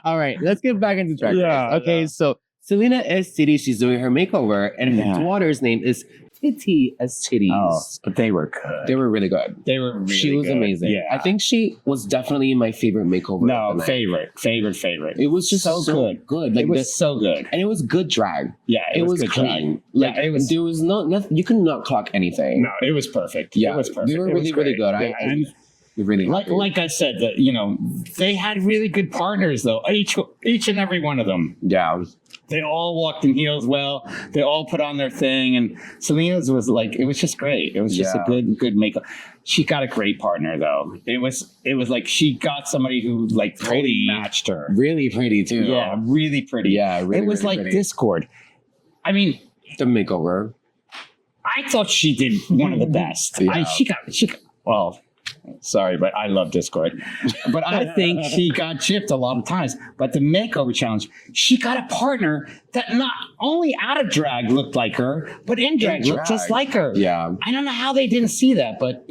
All right, let's get back into Drag Race. Yeah, Okay, so Selena S. Titty, she's doing her makeover, and her daughter's name is Titty S. Titties. Oh, but they were good. They were really good. They were really She was good. amazing. Yeah. I think she was definitely my favorite makeover. No, of the night. favorite. It was just so good. Good. It was so good. And it was good drag. Yeah, It was good clean. drag. It was. There was nothing. You could not clock anything. No, it was perfect. Yeah, it was perfect. they were It was really great. good. Yeah, and Really like I said, that they had really good partners though. Each and every one of them. Yeah. They all walked in heels well. They all put on their thing, and Selena's was it was just great. It was just a good makeup. She got a great partner though. It was like she got somebody who totally matched her. Really pretty too. Yeah, really pretty. Yeah, really, it was really like pretty. Discord. I mean, The makeover. I thought she did one of the best. Yeah. She got well. Sorry, but I love Discord. But I think she got chipped a lot of times. But the makeover challenge, she got a partner that not only out of drag looked like her, but in drag looked just like her. Yeah. I don't know how they didn't see that, but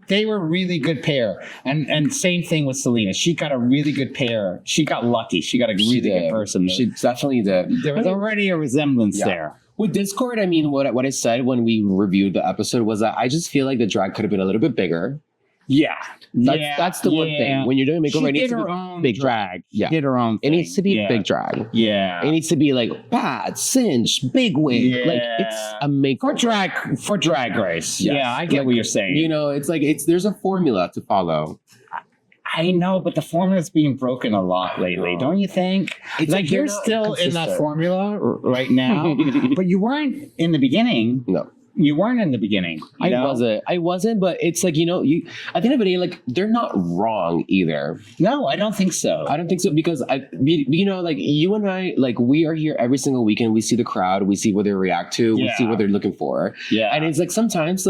they were a really good pair. And same thing with Selena. She got a really good pair. She got lucky. She got a really good person. She definitely did. There was already a resemblance there. With Discord, I mean, what I said when we reviewed the episode was that I just feel like the drag could have been a little bit bigger. Yeah. That's the one thing. When you're doing makeover, it needs to be own big drag. Yeah. Did her own thing. It needs to be big drag. Yeah. It needs to be like bad, cinch, big wig. Yeah. Like it's a makeover. For drag race. Yes. Yeah, I get what you're saying. There's a formula to follow. I know, but the formula's being broken a lot lately, don't you think? It's like you're they're not still in that consistent. formula right now, but you weren't in the beginning. No. You weren't in the beginning. I wasn't, but it's like, at the end of the day, they're not wrong either. No, I don't think so. I don't think so because you and I, we are here every single weekend. We see the crowd, we see what they react to, we see what they're looking for. Yeah. And it's like sometimes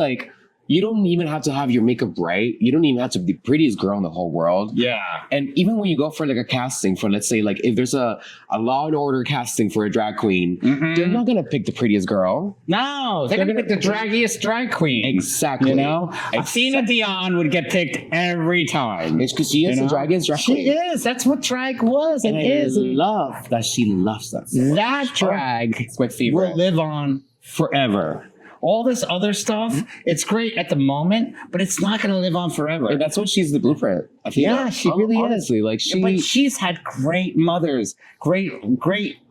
you don't even have to have your makeup right. You don't even have to be the prettiest girl in the whole world. Yeah. And even when you go for like a casting for, let's say, like if there's a Law and Order casting for a drag queen, they're not gonna pick the prettiest girl. No, they're gonna pick the draggiest drag queen. Exactly. You know, Athena Dion would get picked every time. It's because she is the draggiest drag queen. She is. That's what drag was and is. I love that she loves that. That drag It's my favorite. will live on forever. All this other stuff, it's great at the moment, but it's not going to live on forever. And that's what she's the blueprint. Yeah, she really honestly, is. Like But she's had great mothers, great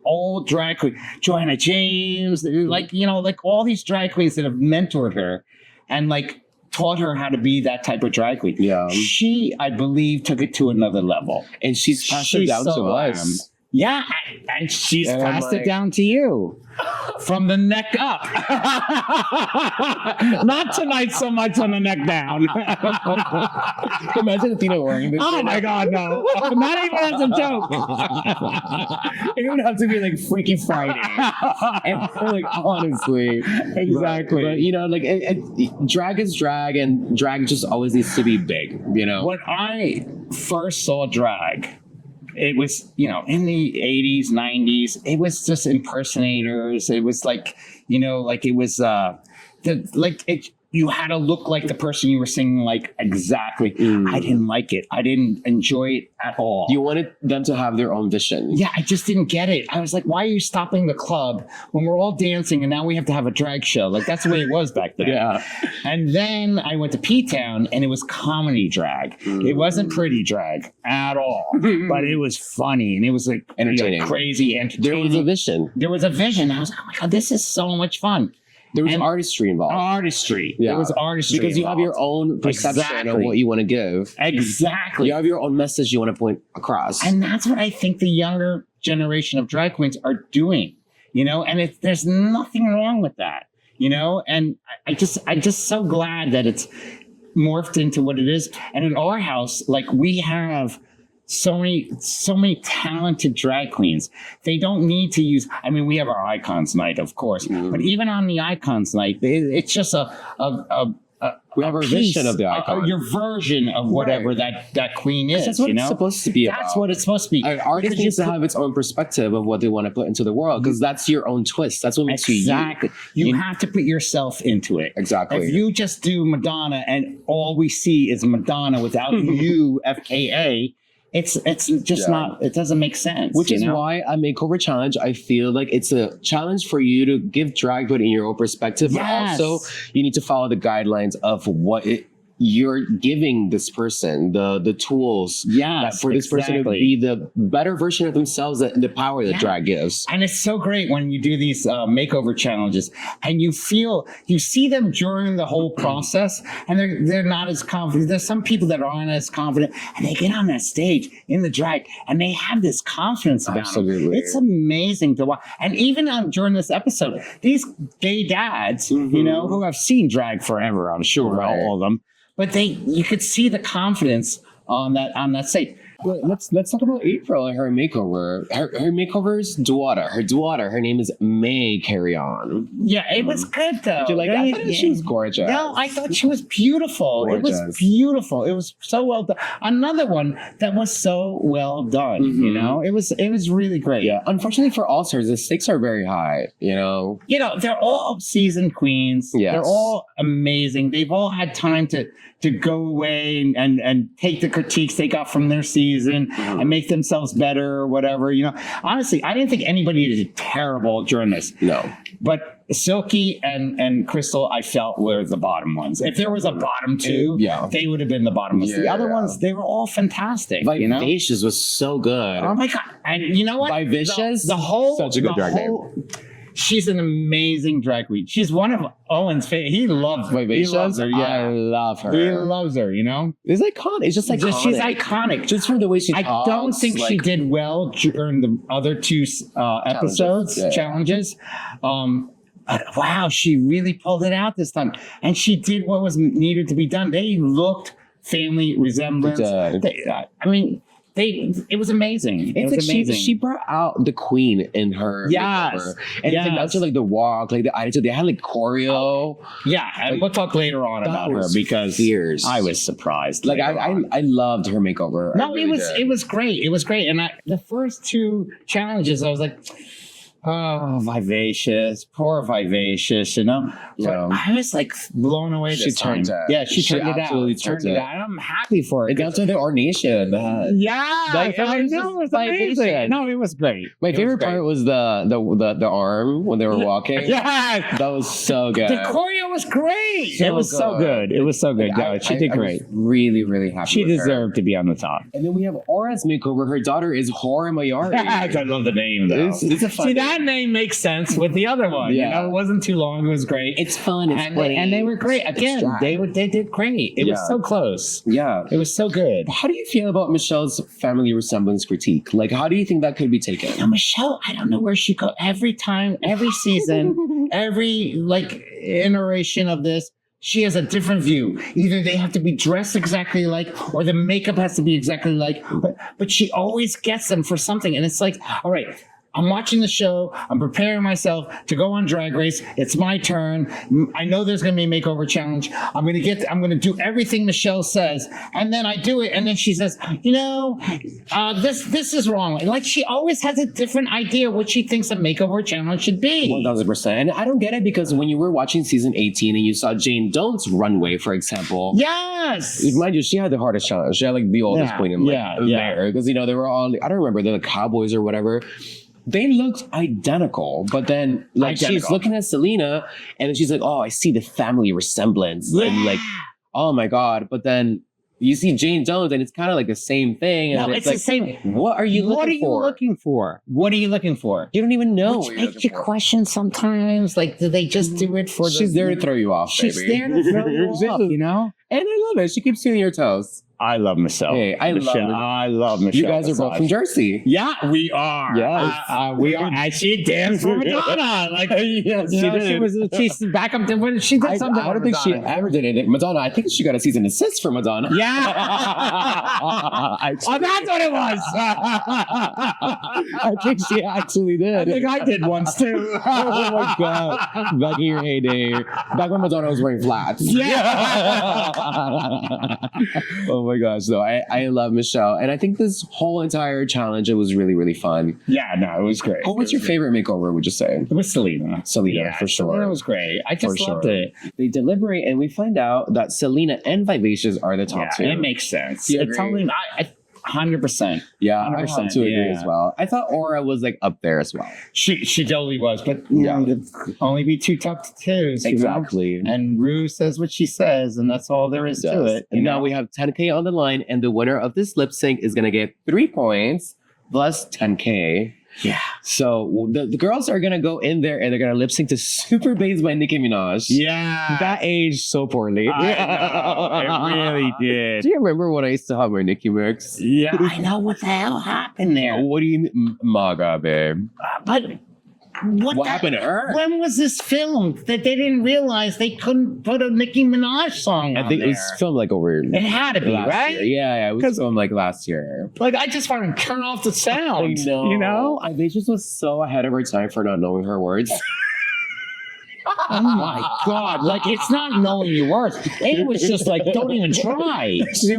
old drag queens, Joanna James, like, you know, like all these drag queens that have mentored her and like taught her how to be that type of drag queen. Yeah. She, I believe, took it to another level. And she's passed it down to us. Yeah, and she's And I'm passed it like- down to you. From the neck up. Not tonight so much on the neck down. Imagine Athena wearing this. Oh my God, no. Not even as a joke. It would have to be like Freaky Friday. And, like, honestly. Exactly. But, you know, like, drag is drag, and drag just always needs to be big, you know? When I first saw drag, it was, you know, in the 80s, 90s, it was just impersonators. It was like, you know, like it was, you had to look like the person you were singing like exactly. I didn't like it. I didn't enjoy it at all. You wanted them to have their own vision. Yeah, I just didn't get it. I was like, why are you stopping the club when we're all dancing and now we have to have a drag show? Like, that's the way it was back then. Yeah. And then I went to P-Town and it was comedy drag. It wasn't pretty drag at all, but it was funny and it was like Entertaining. you know, crazy entertaining. There was a vision. There was a vision. I was like, oh my God, this is so much fun. There was And artistry involved. Artistry. Yeah. There was artistry. Because you have your own perception of Exactly. what you want to give. Exactly. You have your own message you want to point across. And that's what I think the younger generation of drag queens are doing, you know, and there's nothing wrong with that, you know, and I'm just so glad that it's morphed into what it is. And in our house, like we have so many talented drag queens. They don't need to use, I mean, we have our icons night, of course, but even on the icons night, it's just we have our piece, vision of the icon. your version of whatever that queen is. That's what you know? it's supposed to be That's about. what it's supposed to be. An artist Because needs you to have its own perspective of what they want to put into the world, because that's your own twist. That's what makes Exactly. You have to put yourself into it. Exactly. If you just do Madonna and all we see is Madonna without you, FKA, it's just not, it doesn't make sense. Which is you know? why a makeover challenge, I feel like it's a challenge for you to give drag, but in your own perspective. Yes. But also, you need to follow the guidelines of what you're giving this person, the tools Yes, for this person to exactly. be the better version of themselves, the power that drag gives. And it's so great when you do these makeover challenges and you see them during the whole process and they're not as confident. There's some people that aren't as confident and they get on that stage in the drag and they have this confidence about them. It's amazing to watch. And even during this episode, these gay dads, you know, who have seen drag forever, I'm sure, all of them, but you could see the confidence on that stage. Well, let's talk about April and her makeover. Her makeover's daughter. Her name is May Carry On. Yeah, it was good though. Did you like? I thought she was gorgeous. No, I thought she was beautiful. It was Gorgeous. beautiful. It was so well done. Another one that was so well done. You know, it was really great. Yeah. Unfortunately for All Stars, the stakes are very high. You know. You know, they're all seasoned queens. Yes. They're all amazing. They've all had time to go away and take the critiques they got from their season and make themselves better or whatever. You know, honestly, I didn't think anybody did terrible during this. No. But Silky and Crystal, I felt were the bottom ones. If there was a bottom two, they would have been the bottom ones. The other ones, they were all fantastic. You know? Vivacious was so good. Oh my God. And you know what? Vivacious? The whole... Such a good drag name. She's an amazing drag queen. She's one of Owen's favorite. He loves Vivacious? He loves her. Yeah. I love her. He loves her, you know? It's iconic. It's just iconic. She's iconic. Just from the way she talks. I don't think she did well during the other two episodes, challenges. But wow, she really pulled it out this time. And she did what was needed to be done. They looked family resemblance. I mean, it was amazing. It's like amazing. she brought out the queen in her makeover. And it's like also like the walk, like the attitude. They had like choreo. Yeah, and we'll talk later on about her because I was surprised. Like I loved her makeover. No, it was great. It was great. And the first 2 challenges, I was like, oh, Vivacious, poor Vivacious, you know. Yeah. I was like blown away. She turned it. Yeah, she turned it out. Turned it out. And I'm happy for it. It's also the ornation. Yeah, like, I know, it was amazing. No, it was great. My favorite part was the arm when they were walking. Yeah, that was so good. The choreo was great. It was so good. It was so good. Like, she did great. I was really, really happy. She with deserved to be on the top. And then we have Aura's makeover. Her daughter is Hora Mayari. I love the name though. It's a fun. See, that name makes sense with the other one. Yeah, you know, it wasn't too long. It was great. It's fun. It's funny. And they were great. Again, they did great. It was so close. Yeah, it was so good. How do you feel about Michelle's family resemblance critique? Like, how do you think that could be taken? Now, Michelle, I don't know where she goes. Every time, every season, every like iteration of this, she has a different view. Either they have to be dressed exactly alike or the makeup has to be exactly alike. But she always gets them for something. And it's like, all right, I'm watching the show. I'm preparing myself to go on Drag Race. It's my turn. I know there's going to be a makeover challenge. I'm going to do everything Michelle says. And then I do it. And then she says, you know, this is wrong. Like she always has a different idea what she thinks a makeover challenge should be. 1000%. And I don't get it because when you were watching season 18 and you saw Jane Done's runway, for example. Yes. Mind you, she had the hardest challenge. She had like the oldest queen in there. Because, you know, they were all, I don't remember, they're the cowboys or whatever. They looked identical, but then like she's looking at Selena and then she's like, oh, I see the family resemblance. Yeah. And like, oh my God. But then you see Jane Jones and it's kind of like the same thing. And no, it's like, the same. What are you looking for? What are you looking for? You don't even know. Which makes you question sometimes. Like, do they just do it for She's there to throw you off, She's there to throw you off, you know? And I love it. She keeps you on your toes. I love Michelle. Hey, I love Michelle. You guys are both from Jersey. Yeah, we are. Yes. We are. And she danced for Madonna. Like, yes, she did. She's back up to when she did something. I don't think she ever did it. Madonna, I think she got a season assist for Madonna. Yeah. Oh, that's what it was. I think she actually did. I think I did once too. Oh my God. Back in your heyday. Back when Madonna was wearing flats. Yeah. Oh my gosh, though. I love Michelle. And I think this whole entire challenge, it was really, really fun. Yeah, no, it was great. What was your favorite makeover, would you say? It was Selena. Selena, for sure. Selena was great. I just loved it. They deliberate and we find out that Selena and Vivacious are the top two. It makes sense. It's only, 100%. Yeah, 100%. I have to agree as well. I thought Aura was like up there as well. She totally was, but you know, only be two top twos. Exactly. You know? And Rue says what she says, and that's all there is to it. And now we have 10K on the line, and the winner of this lip sync is going to get 3 points plus 10K. Yeah. So the girls are going to go in there and they're going to lip sync to Super Bass by Nicki Minaj. Yeah. That aged so poorly. I know, it really did. Do you remember when I used to have my Nicki mix? Yeah. I know what the hell happened there. What do you mean, Maga, babe? But what happened to her? When was this filmed that they didn't realize they couldn't put a Nicki Minaj song on I think there? it was filmed like over. It had to be, right? Year. Yeah, it was filmed like last year. Like, I just want to turn off the sound. I know. You know? They just was so ahead of her time for not knowing her words. Oh my God. Like, it's not knowing your words. It was just like, don't even try. She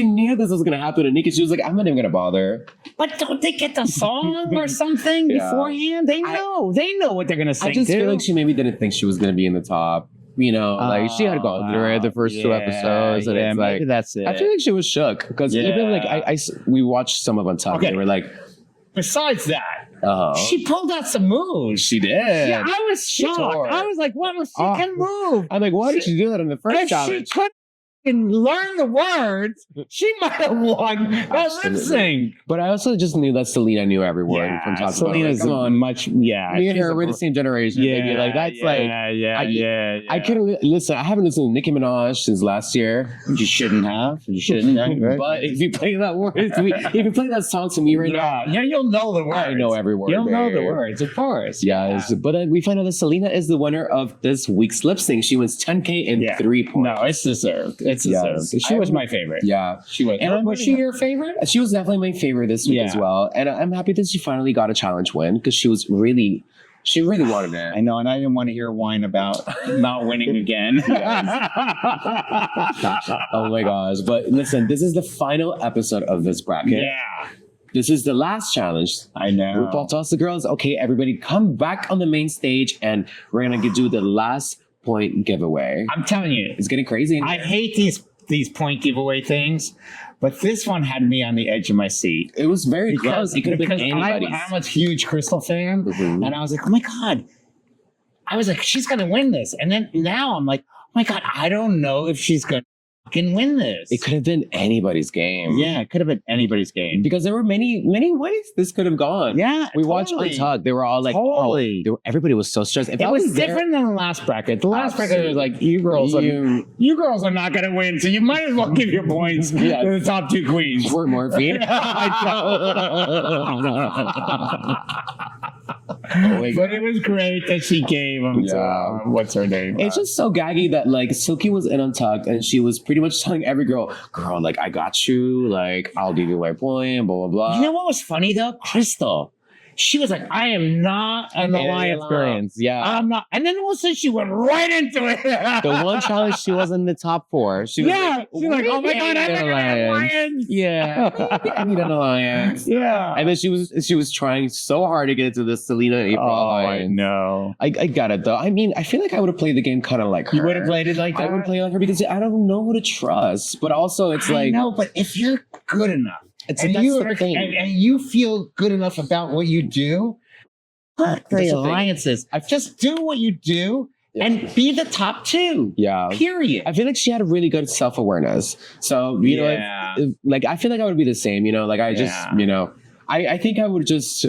knew this was going to happen to Nicki. She was like, I'm not even going to bother. But don't they get the song or something beforehand? They know what they're going to sing. I just feel like she maybe didn't think she was going to be in the top. You know, like she had gone through the first 2 episodes, and it's like, maybe that's it. I feel like she was shook because even like we watched some of on top. They were like, besides that, she pulled out some moves. She did. Yeah, I was shocked. I was like, "What? She can move." I'm like, "Why did she do that in the first challenge?" If she couldn't learn the words, she might have won that lip sync. But I also just knew that Selena knew every word from top to bottom. Selena's much. Yeah, me and her were the same generation. Yeah, like that's yeah. I couldn't listen. I haven't listened to Nicki Minaj since last year. You shouldn't have. You shouldn't. But if you play that word, if you play that song to me right now, you'll know the words. I know every word. You'll know the words, of course. Yeah. But then we find out that Selena is the winner of this week's lip sync. She wins 10K and 3 points. No, it's deserved. It's deserved. She was my favorite. Yeah. She was. And was she your favorite? She was definitely my favorite this week as well. And I'm happy that she finally got a challenge win because she really wanted it. I know, and I didn't want to hear whine about not winning again. Oh my gosh. But listen, this is the final episode of this bracket. Yeah. This is the last challenge. I know. RuPaul tells the girls, okay, everybody come back on the main stage and we're going to do the last point giveaway. I'm telling you. It's getting crazy. I hate these point giveaway things, but this one had me on the edge of my seat. It was very close. It could have been anybody's. I'm a huge Crystal fan, and I was like, oh my God. I was like, she's going to win this. And then now I'm like, oh my God, I don't know if she's going to fucking win this. It could have been anybody's game. Yeah, it could have been anybody's game. Because there were many ways this could have gone. Yeah, we watched Untucked. They were all like, everybody was so stressed. If it was different than the last bracket. The last bracket was like, you girls are not going to win, so you might as well give your points to the top two queens. We're morphine. But it was great that she gave him to, what's her name? It's just so gaggy that like Silky was in Untucked and she was pretty much telling every girl, like I got you, like I'll give you my point, blah blah blah. You know what was funny though? Crystal. She was like, I am not an alliance girl. Yeah. I'm not. And then all of a sudden she went right into it. The one challenge she was in the top 4. She was like, oh my God, I need an alliance. Yeah. I need an alliance. Yeah. And then she was trying so hard to get into the Selena and April alliance. I know. I got it though. I mean, I feel like I would have played the game kind of like her. You would have played it like that? I would play like her because I don't know who to trust. But also it's like. No, but if you're good enough. And you feel good enough about what you do. The alliances. Just do what you do and be the top 2. Yeah. Period. I feel like she had a really good self-awareness. So, you know, like I feel like I would be the same, you know, like I just, you know, I think I would just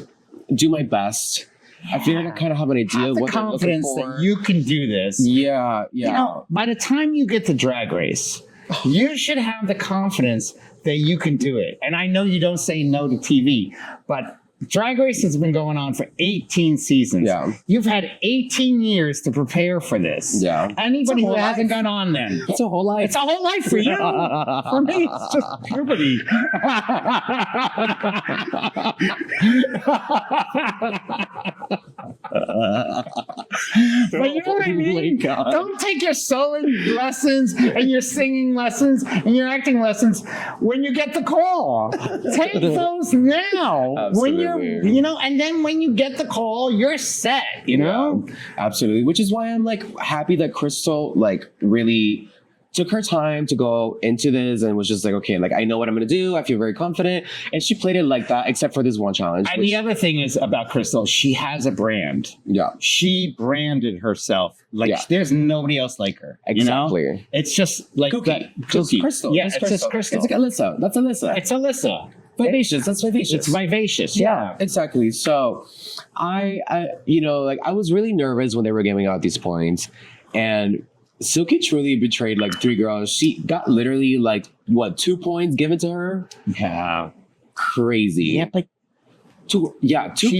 do my best. I feel like I kind of have an idea of what they're looking for. Confidence that you can do this. Yeah. You know, by the time you get to Drag Race, you should have the confidence that you can do it. And I know you don't say no to TV, but Drag Race has been going on for 18 seasons. Yeah. You've had 18 years to prepare for this. Yeah. Anybody who hasn't gone on then. It's a whole life. It's a whole life for you. For me, it's just puberty. But you know what I mean? Don't take your sewing lessons and your singing lessons and your acting lessons when you get the call. Take those now. Absolutely. When you're, you know, and then when you get the call, you're set, you know? Absolutely. Which is why I'm like happy that Crystal like really took her time to go into this and was just like, okay, like I know what I'm gonna do. I feel very confident. And she played it like that, except for this one challenge. And the other thing is about Crystal, she has a brand. Yeah. She branded herself. Like there's nobody else like her. Exactly. You know? It's just like Cookie. Cookie. Crystal. Yeah, it's just Crystal. It's like Alyssa. That's Alyssa. It's Alyssa. Vivacious. That's vivacious. It's vivacious. Yeah. Exactly. So I you know, like I was really nervous when they were giving out these points, and Silky truly betrayed like 3 girls. She got literally like 2 points given to her. Yeah. Crazy. Yeah, but 2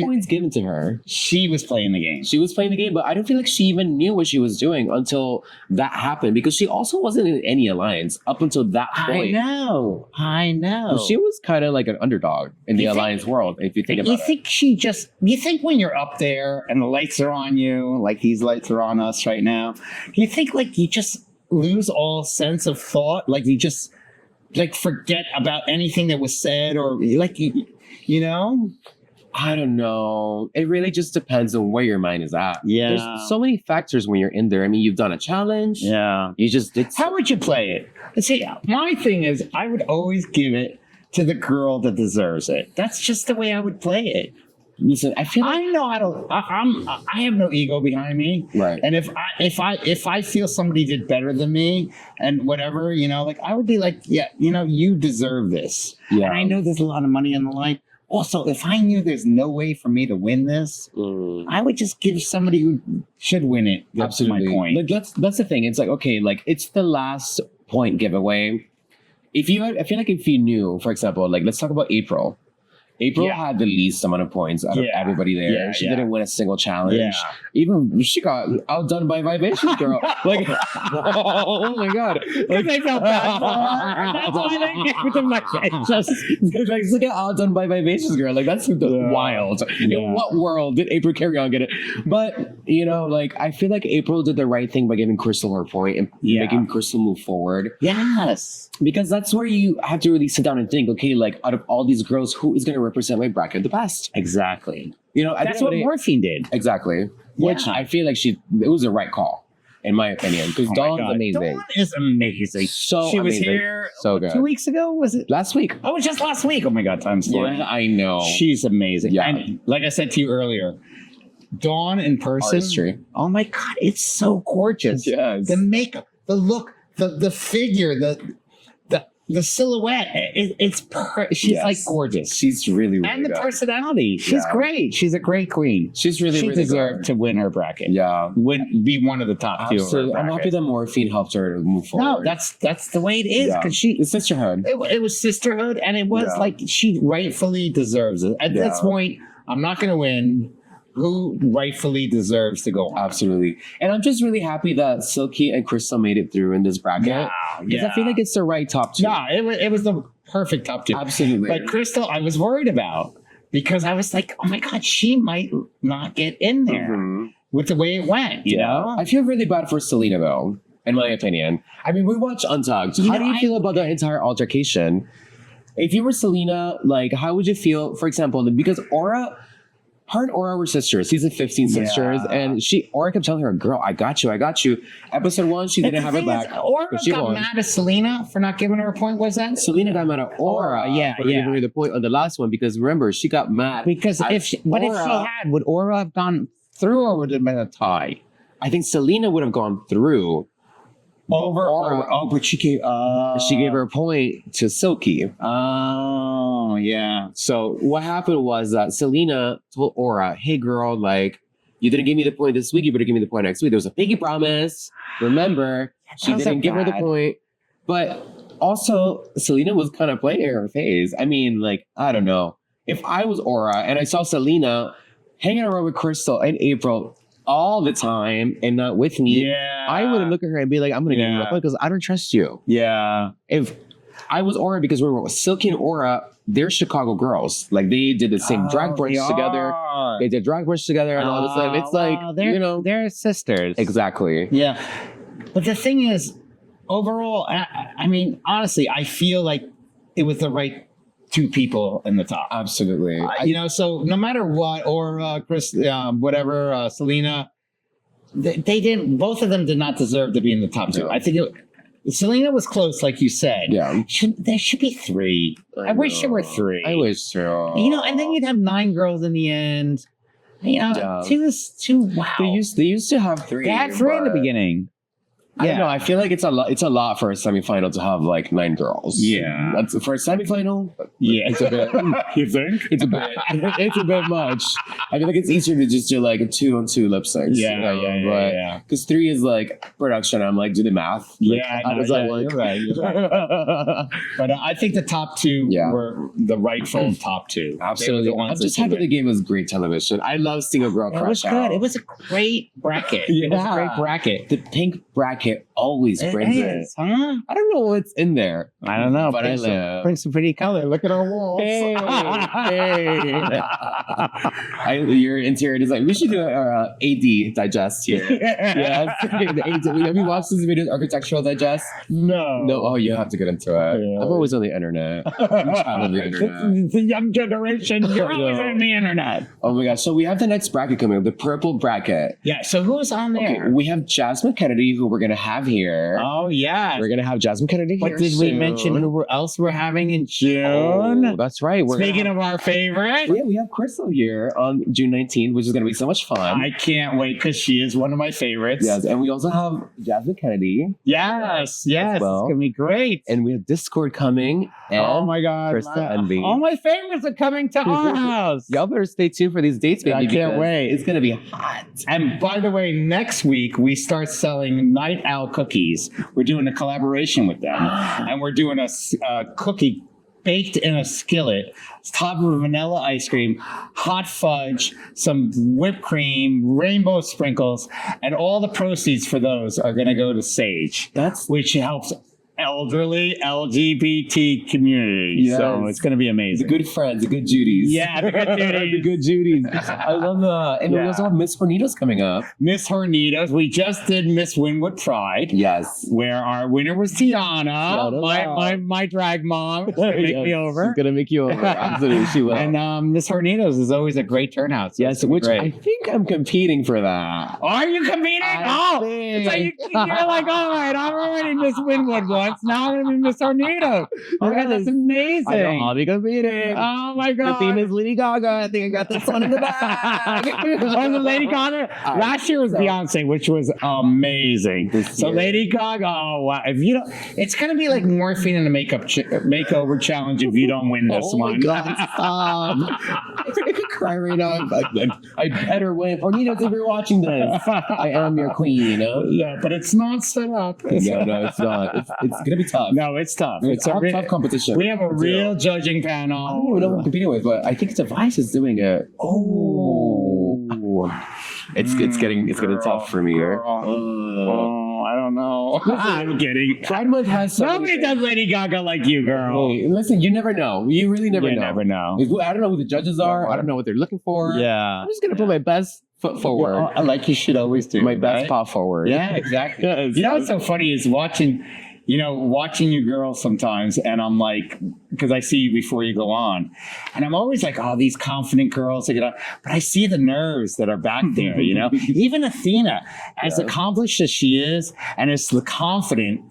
points given to her. She was playing the game. She was playing the game, but I don't feel like she even knew what she was doing until that happened, because she also wasn't in any alliance up until that point. I know. So she was kind of like an underdog in the alliance world, if you think about it. You think when you're up there and the lights are on you, like these lights are on us right now, you think like you just lose all sense of thought? Like you just like forget about anything that was said, or like, you know? I don't know. It really just depends on where your mind is at. Yeah. There's so many factors when you're in there. I mean, you've done a challenge. Yeah. How would you play it? See, my thing is I would always give it to the girl that deserves it. That's just the way I would play it. Listen, I feel like I know how to. I have no ego behind me, right? And if I feel somebody did better than me and whatever, you know, like I would be like, yeah, you know, you deserve this. Yeah. And I know there's a lot of money on the line. Also, if I knew there's no way for me to win this, I would just give somebody who should win it. That's Absolutely. My point. Like, that's the thing. It's like, okay, like it's the last point giveaway. I feel like if you knew, for example, like let's talk about April. April Yeah. had the least amount of points out of Yeah. everybody there. Yeah, She yeah. didn't win a single challenge. Yeah. Even she got outdone by Vivacious Girl. Like, oh my god! Like, They felt bad for her. That's why they gave them like like, she got outdone by Vivacious Girl. Like, that's wild. Yeah. In what world did April Carry On get it? But you know, like, I feel like April did the right thing by giving Crystal her point and making Crystal move forward. Yes. Because that's where you have to really sit down and think, okay, like, out of all these girls, who is going to represent my bracket the best? Exactly. You know, That's what Morphine did. Exactly. Which I feel like it was the right call, in my opinion. Because Dawn's amazing. Dawn is amazing. So she was amazing. here So good. 2 weeks ago, was it? Last week. Oh, just last week. Oh my God, time's flying. Yeah, I know. She's amazing. Yeah. And like I said to you earlier, Dawn in person. Artistry. Oh my God, it's so gorgeous. Yes. The makeup, the look, the figure, the silhouette. She's like gorgeous. She's really, really And the good. personality. She's great. She's a great queen. She's really, She really deserved good. to win her bracket. Yeah. Be one of the top two. Of her Absolutely. I'm happy bracket. that Morphine helped her to move No, forward. that's the way it is Yeah. because she. It's sisterhood. It was sisterhood, and it was like she rightfully deserves it. At this point, I'm not going to win. Who rightfully deserves to go on? Absolutely. And I'm just really happy that Silky and Crystal made it through in this bracket. Yeah, Because I feel like it's the right top two. No, it was the perfect top two. Absolutely. But Crystal, I was worried about because I was like, oh my God, she might not get in there Mhm. with the way it went. You know? I feel really bad for Selena, though, in my opinion. I mean, we watched Untucked. How do you feel about the entire altercation? If you were Selena, like, how would you feel, for example, because her and Aura were sisters, season 15 sisters, and Aura kept telling her, girl, I got you. Episode 1, she didn't have her back. Aura but she got won. mad at Selena for not giving her a point, was that? Selena got mad at Aura for giving her the point on the last one, because remember, she got mad. Because if she had, would Aura have gone through or would it have been a tie? I think Selena would have gone through. Over Aura. Oh, but she gave her a point to Silky. Oh, yeah. So what happened was that Selena told Aura, hey girl, like, you didn't give me the point this week, you better give me the point next week. There was a pinky promise. Remember, she didn't give her the point. But also, Selena was kind of playing in her face. I mean, like, I don't know. If I was Aura and I saw Selena hanging around with Crystal and April all the time and not with me, I wouldn't look at her and be like, I'm going to give you a point because I don't trust you. Yeah. If I was Aura, because we were Silky and Aura, they're Chicago girls. Like, they did the same drag brunch together. They did drag brunch together and all this stuff. It's like, they're sisters. Exactly. Yeah. But the thing is, overall, I mean, honestly, I feel like it was the right two people in the top. Absolutely. So no matter what, or Chris, whatever, Selena, they didn't. Both of them did not deserve to be in the top two. No. I think Selena was close, like you said. Yeah. There should be three. I wish there were three. I wish so. And then you'd have 9 girls in the end. Two. Wow. They used to have 3. They had 3 in the beginning. I don't know. I feel like it's a lot. It's a lot for a semifinal to have like 9 girls. Yeah. That's for a semifinal. Yeah, it's a bit. You think? It's a bit. It's a bit much. I feel like it's easier to just do like a 2-on-2 lip syncs. Yeah. Because 3 is like production. I'm like, do the math. Like, how does that work? You're right. But I think the top 2 were the rightful top 2. Absolutely. I'm just happy the game was great television. I love seeing a girl crash. It was good. It was a great bracket. It was a great bracket. The pink bracket always brings it. Huh? I don't know what's in there. I don't know, but I live. Bring some pretty color. Look at our walls. Hey. Your interior design. We should do our AD digest here. Yes. Have you watched this video, Architectural Digest? No. Oh, you have to get into it. Yeah. I'm always on the internet. I'm child of the internet. The young generation. You're always on the internet. Oh my gosh. So we have the next bracket coming up, the purple bracket. Yeah. So who's on there? Okay, we have Jasmine Kennedy, who we're going to have here. Oh, yeah. We're going to have Jasmine Kennedy here. But did we mention who else we're having in June? Oh, that's right. Speaking of our favorite. Yeah, we have Crystal here on June 19th, which is going to be so much fun. I can't wait because she is one of my favorites. Yes, and we also have Jasmine Kennedy. Yes. Well. It's going to be great. And we have Discord coming. And oh my God. Krista Envy. All my favorites are coming to our house. Y'all better stay tuned for these dates, baby. I can't wait. It's going to be hot. And by the way, next week we start selling Night Owl cookies. We're doing a collaboration with them. And we're doing a cookie baked in a skillet, top of vanilla ice cream, hot fudge, some whipped cream, rainbow sprinkles, and all the proceeds for those are going to go to Sage, which helps elderly LGBT community. Yes. So it's going to be amazing. The good friends, the good Judies. Yeah, the good Judies. The good Judies. I love that. And we also have Miss Hornitos coming up. Miss Hornitos. We just did Miss Wynwood Pride. Yes. Where our winner was Tiana, my drag mom. She's gonna make me over. She's gonna make you over. Absolutely, she will. And Miss Hornitos is always a great turnout. So yes, which I think I'm competing for that. Are you competing? So you're like, all right, I'm already Miss Wynwood once. Now I'm gonna be Miss Hornitos. Oh, that's amazing. I'll be competing. Oh my god. The theme is Lady Gaga. I think I got this one in the bag. Oh, the Lady Gaga. Last year was Beyonce, which was amazing. So Lady Gaga. Oh wow! If you don't, it's gonna be like morphine in a makeover challenge if you don't win this one. Oh my god! Stop! I could cry right now. I better win. Hornitos, if you're watching this, I am your queen. You know? Yeah, but it's not set up. No, it's not. It's gonna be tough. No, it's tough. It's a tough competition. We have a real judging panel. I don't even know what I'm competing with, but I think Device is doing it. Oh, it's getting tough for me here. I don't know. I'm kidding. Pride Month has nobody does Lady Gaga like you, girl. Hey, listen, you never know. You really never know. Never know. I don't know who the judges are. I don't know what they're looking for. Yeah. I'm just gonna put my best foot forward. Like you should always do. My best paw forward. Yeah, exactly. You know what's so funny is watching you girls sometimes, and I'm like, because I see you before you go on, and I'm always like, oh, these confident girls, but I see the nerves that are back there, you know? Even Athena, as accomplished as she is, and as confident,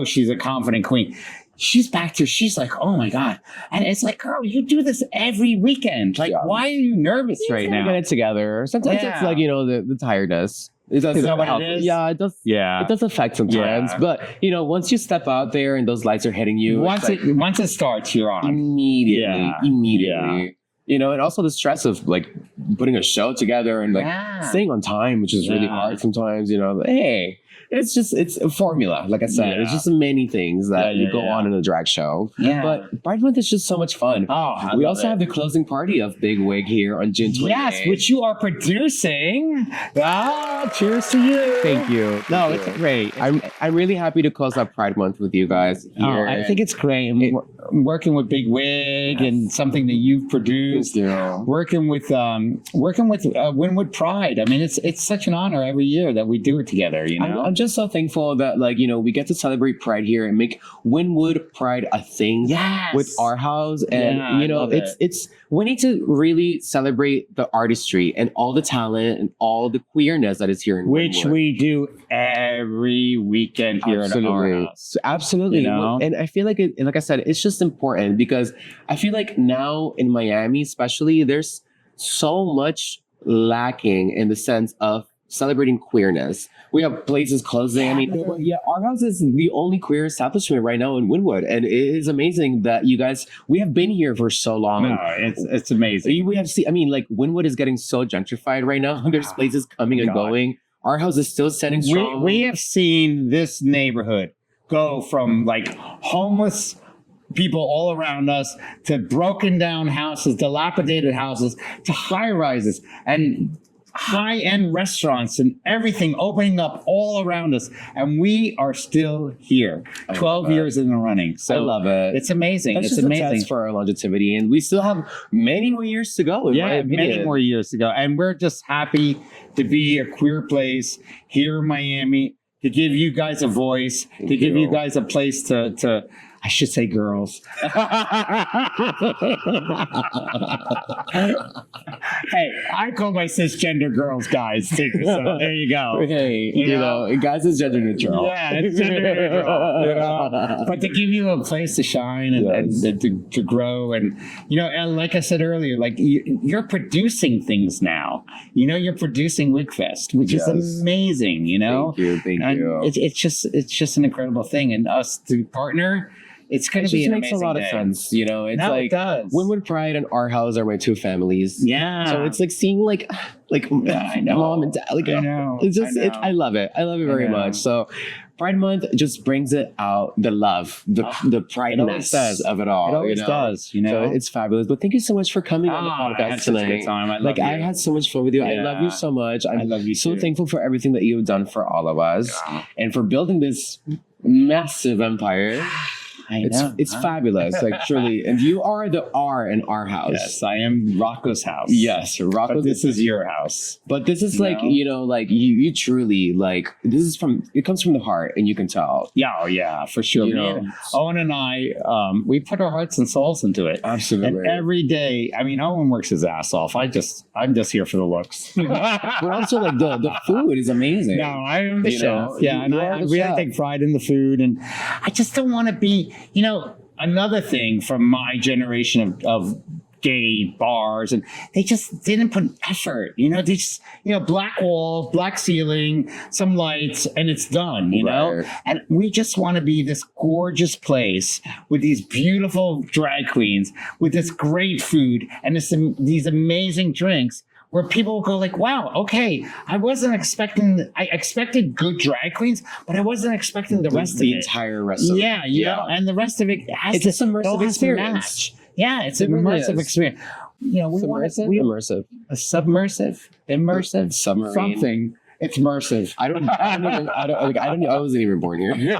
she's a confident queen. She's back there. She's like, oh my God. And it's like, girl, you do this every weekend. Like, why are you nervous right now? Get it together. Sometimes it's like, the tiredness. Is that what it is? Yeah, it does. Yeah, it does affect sometimes. Yeah. But once you step out there and those lights are hitting you, once it starts, you're on immediately. And also the stress of like putting a show together and like staying on time, which is really hard sometimes. Hey. It's a formula, like I said. It's just many things that you go on in a drag show. Yeah. But Pride Month is just so much fun. Oh, we also have the closing party of Big Wig here on June 28th. Yes, which you are producing. Cheers to you. Thank you. No, it's great. I'm really happy to close out Pride Month with you guys here. I think it's great. Working with Big Wig and something that you've produced. Working with Wynwood Pride. I mean, it's such an honor every year that we do it together. I'm just so thankful that we get to celebrate Pride here and make Wynwood Pride a thing with our house. And it's we need to really celebrate the artistry and all the talent and all the queerness that is here in which Wynwood. We do every weekend here at our house. Absolutely. And I feel like like I said, it's just important because I feel like now in Miami especially, there's so much lacking in the sense of celebrating queerness. We have places closing. I mean, our house is the only queer establishment right now in Wynwood, and it is amazing that we have been here for so long. No, it's amazing. We have Wynwood is getting so gentrified right now. There's places coming and going. Our house is still standing strong. We have seen this neighborhood go from like homeless people all around us to broken down houses, dilapidated houses, to high rises and high-end restaurants and everything opening up all around us, and we are still here 12 years in the running. So I love it. It's amazing. It's amazing. A test for our longevity, and we still have many more years to go. Many more years to go, and we're just happy to be a queer place here in Miami, to give you guys a voice, to give you guys a place to I should say girls. Hey, I call my cisgender girls guys too, so there you go. Hey, guys is gender neutral. Yeah, it's gender neutral. But to give you a place to shine and to grow, and and like I said earlier, like you're producing things now. You're producing Wigfest, which is amazing. Thank you. It's just an incredible thing, and us to partner. It's going to be an amazing day. It makes a lot of sense, it does. Wynwood Pride and our house are my two families. Yeah. So it's like seeing I know. Mom and dad. I know. It's just I love it. I love it very much. So Pride Month just brings it out, the love, the prideness of it all. It always does, you know. So it's fabulous. But thank you so much for coming on the I podcast had such a tonight. good time. I had so much fun with you. I love you so much. I love you so too. thankful for everything that you've done for all of us and for building this massive empire. It's fabulous, like truly. And you are the R in our house. Yes, I am Rocco's house. Yes, Rocco. But this is your house. But this is like, you know, like you truly like, this is it comes from the heart, and you can tell. Yeah, oh yeah, for sure. You know? Owen and I, we put our hearts and souls into it. Absolutely. And every day, I mean, Owen works his ass off. I'm just here for the looks. But also, like the food is amazing. No, I am the chef. Yeah, and I really really take pride in the food, and I just don't want to be, you know, another thing from my generation of gay bars, and they just didn't put effort, you know. They just, you know, black wall, black ceiling, some lights, and it's done, you know. And we just want to be this gorgeous place with these beautiful drag queens, with this great food, and these amazing drinks, where people will go like, wow, okay, I expected good drag queens, but I wasn't expecting the rest of it. The entire rest of it. Yeah, you know, and the rest of it has it's a submersive experience. Yeah, it's an immersive experience. You know, immersive. A submersive, immersive, submarine. Something. It's immersive. I wasn't even born here.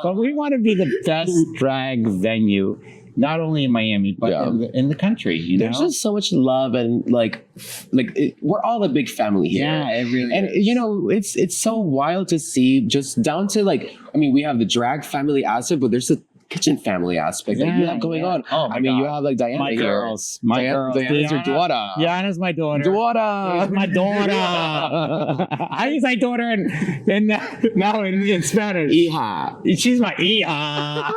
But we want to be the best drag venue, not only in Miami, but in the country. You know, there's just so much love, and we're all a big family here. Yeah, it really and is. You know, it's so wild to see, just down to like, I mean, we have the drag family aspect, but there's a kitchen family aspect that you have going on. Oh, I mean, you have like Diana my here. girls. My girls. Diana's your daughter. Diana's my daughter. Daughter. My daughter. I use my daughter now in Spanish. Hija. She's my hija.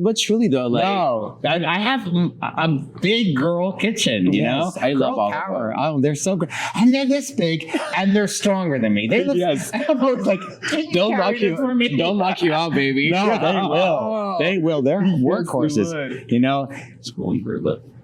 but truly though, like, no, I have a big girl kitchen. You know, I love all power. Oh, they're so good, and they're this big, and they're stronger than me. They look, I'm like, don't knock you out, baby. No, they will. They will. They're workhorses. You know,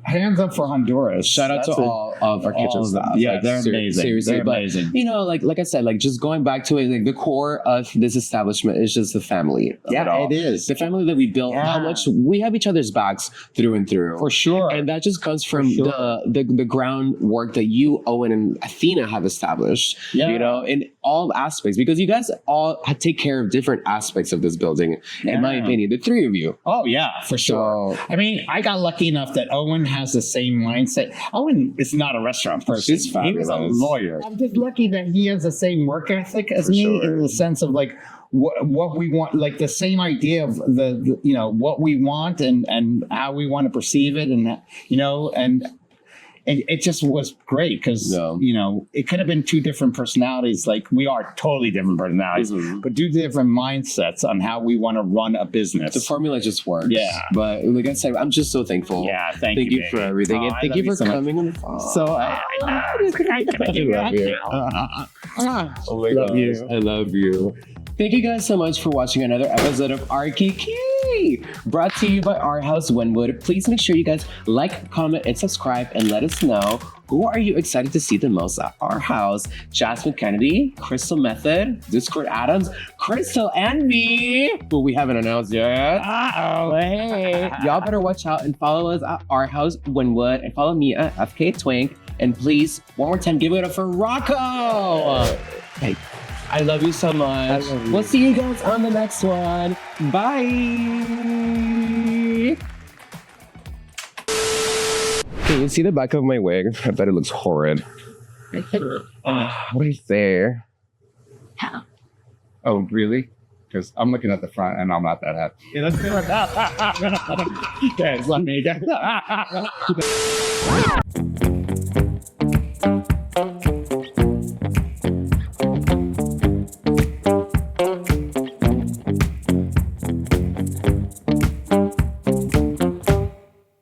hands up for Honduras. Shout out to all of our kitchen staff. Yeah, they're amazing. Seriously, they're amazing. You know, like I said, like just going back to it, like the core of this establishment is just the family. It is the family that we built. How much we have each other's backs through and through, for sure. And that just comes from the groundwork that you, Owen, and Athena have established. Yeah. You know, in all aspects, because you guys all take care of different aspects of this building. In my opinion, the three of you. Oh yeah, for sure. I mean, I got lucky enough that Owen has the same mindset. Owen is not a restaurant person. He was a lawyer. I'm just lucky that he has the same work ethic as me, in the sense of like what we want, like the same idea of the you know, what we want and how we want to perceive it, and you know, and it just was great because you know, it could have been two different personalities. Like, we are totally different personalities, but do different mindsets on how we want to run a business. The formula just works. Yeah. But like I said, I'm just so thankful. Yeah, thank you for everything. And thank you for coming on the phone. So I love you. Oh my gosh, I love you. Thank you guys so much for watching another episode of RKK, brought to you by Our House Wynwood. Please make sure you guys like, comment, and subscribe, and let us know, who are you excited to see the most at our house? Jasmine Kennedy, Crystal Method, Discord Adams, Crystal, and me, who we haven't announced yet. Hey, y'all better watch out and follow us at Our House Wynwood, and follow me at FK Twink. And please, one more time, give it up for Rocco. Hey, I love you so much. We'll see you guys on the next one. Bye. Can you see the back of my wig? I bet it looks horrid. What is there? How? Oh, really? Because I'm looking at the front and I'm not that happy. Yeah, let's do it. Guys, let me go.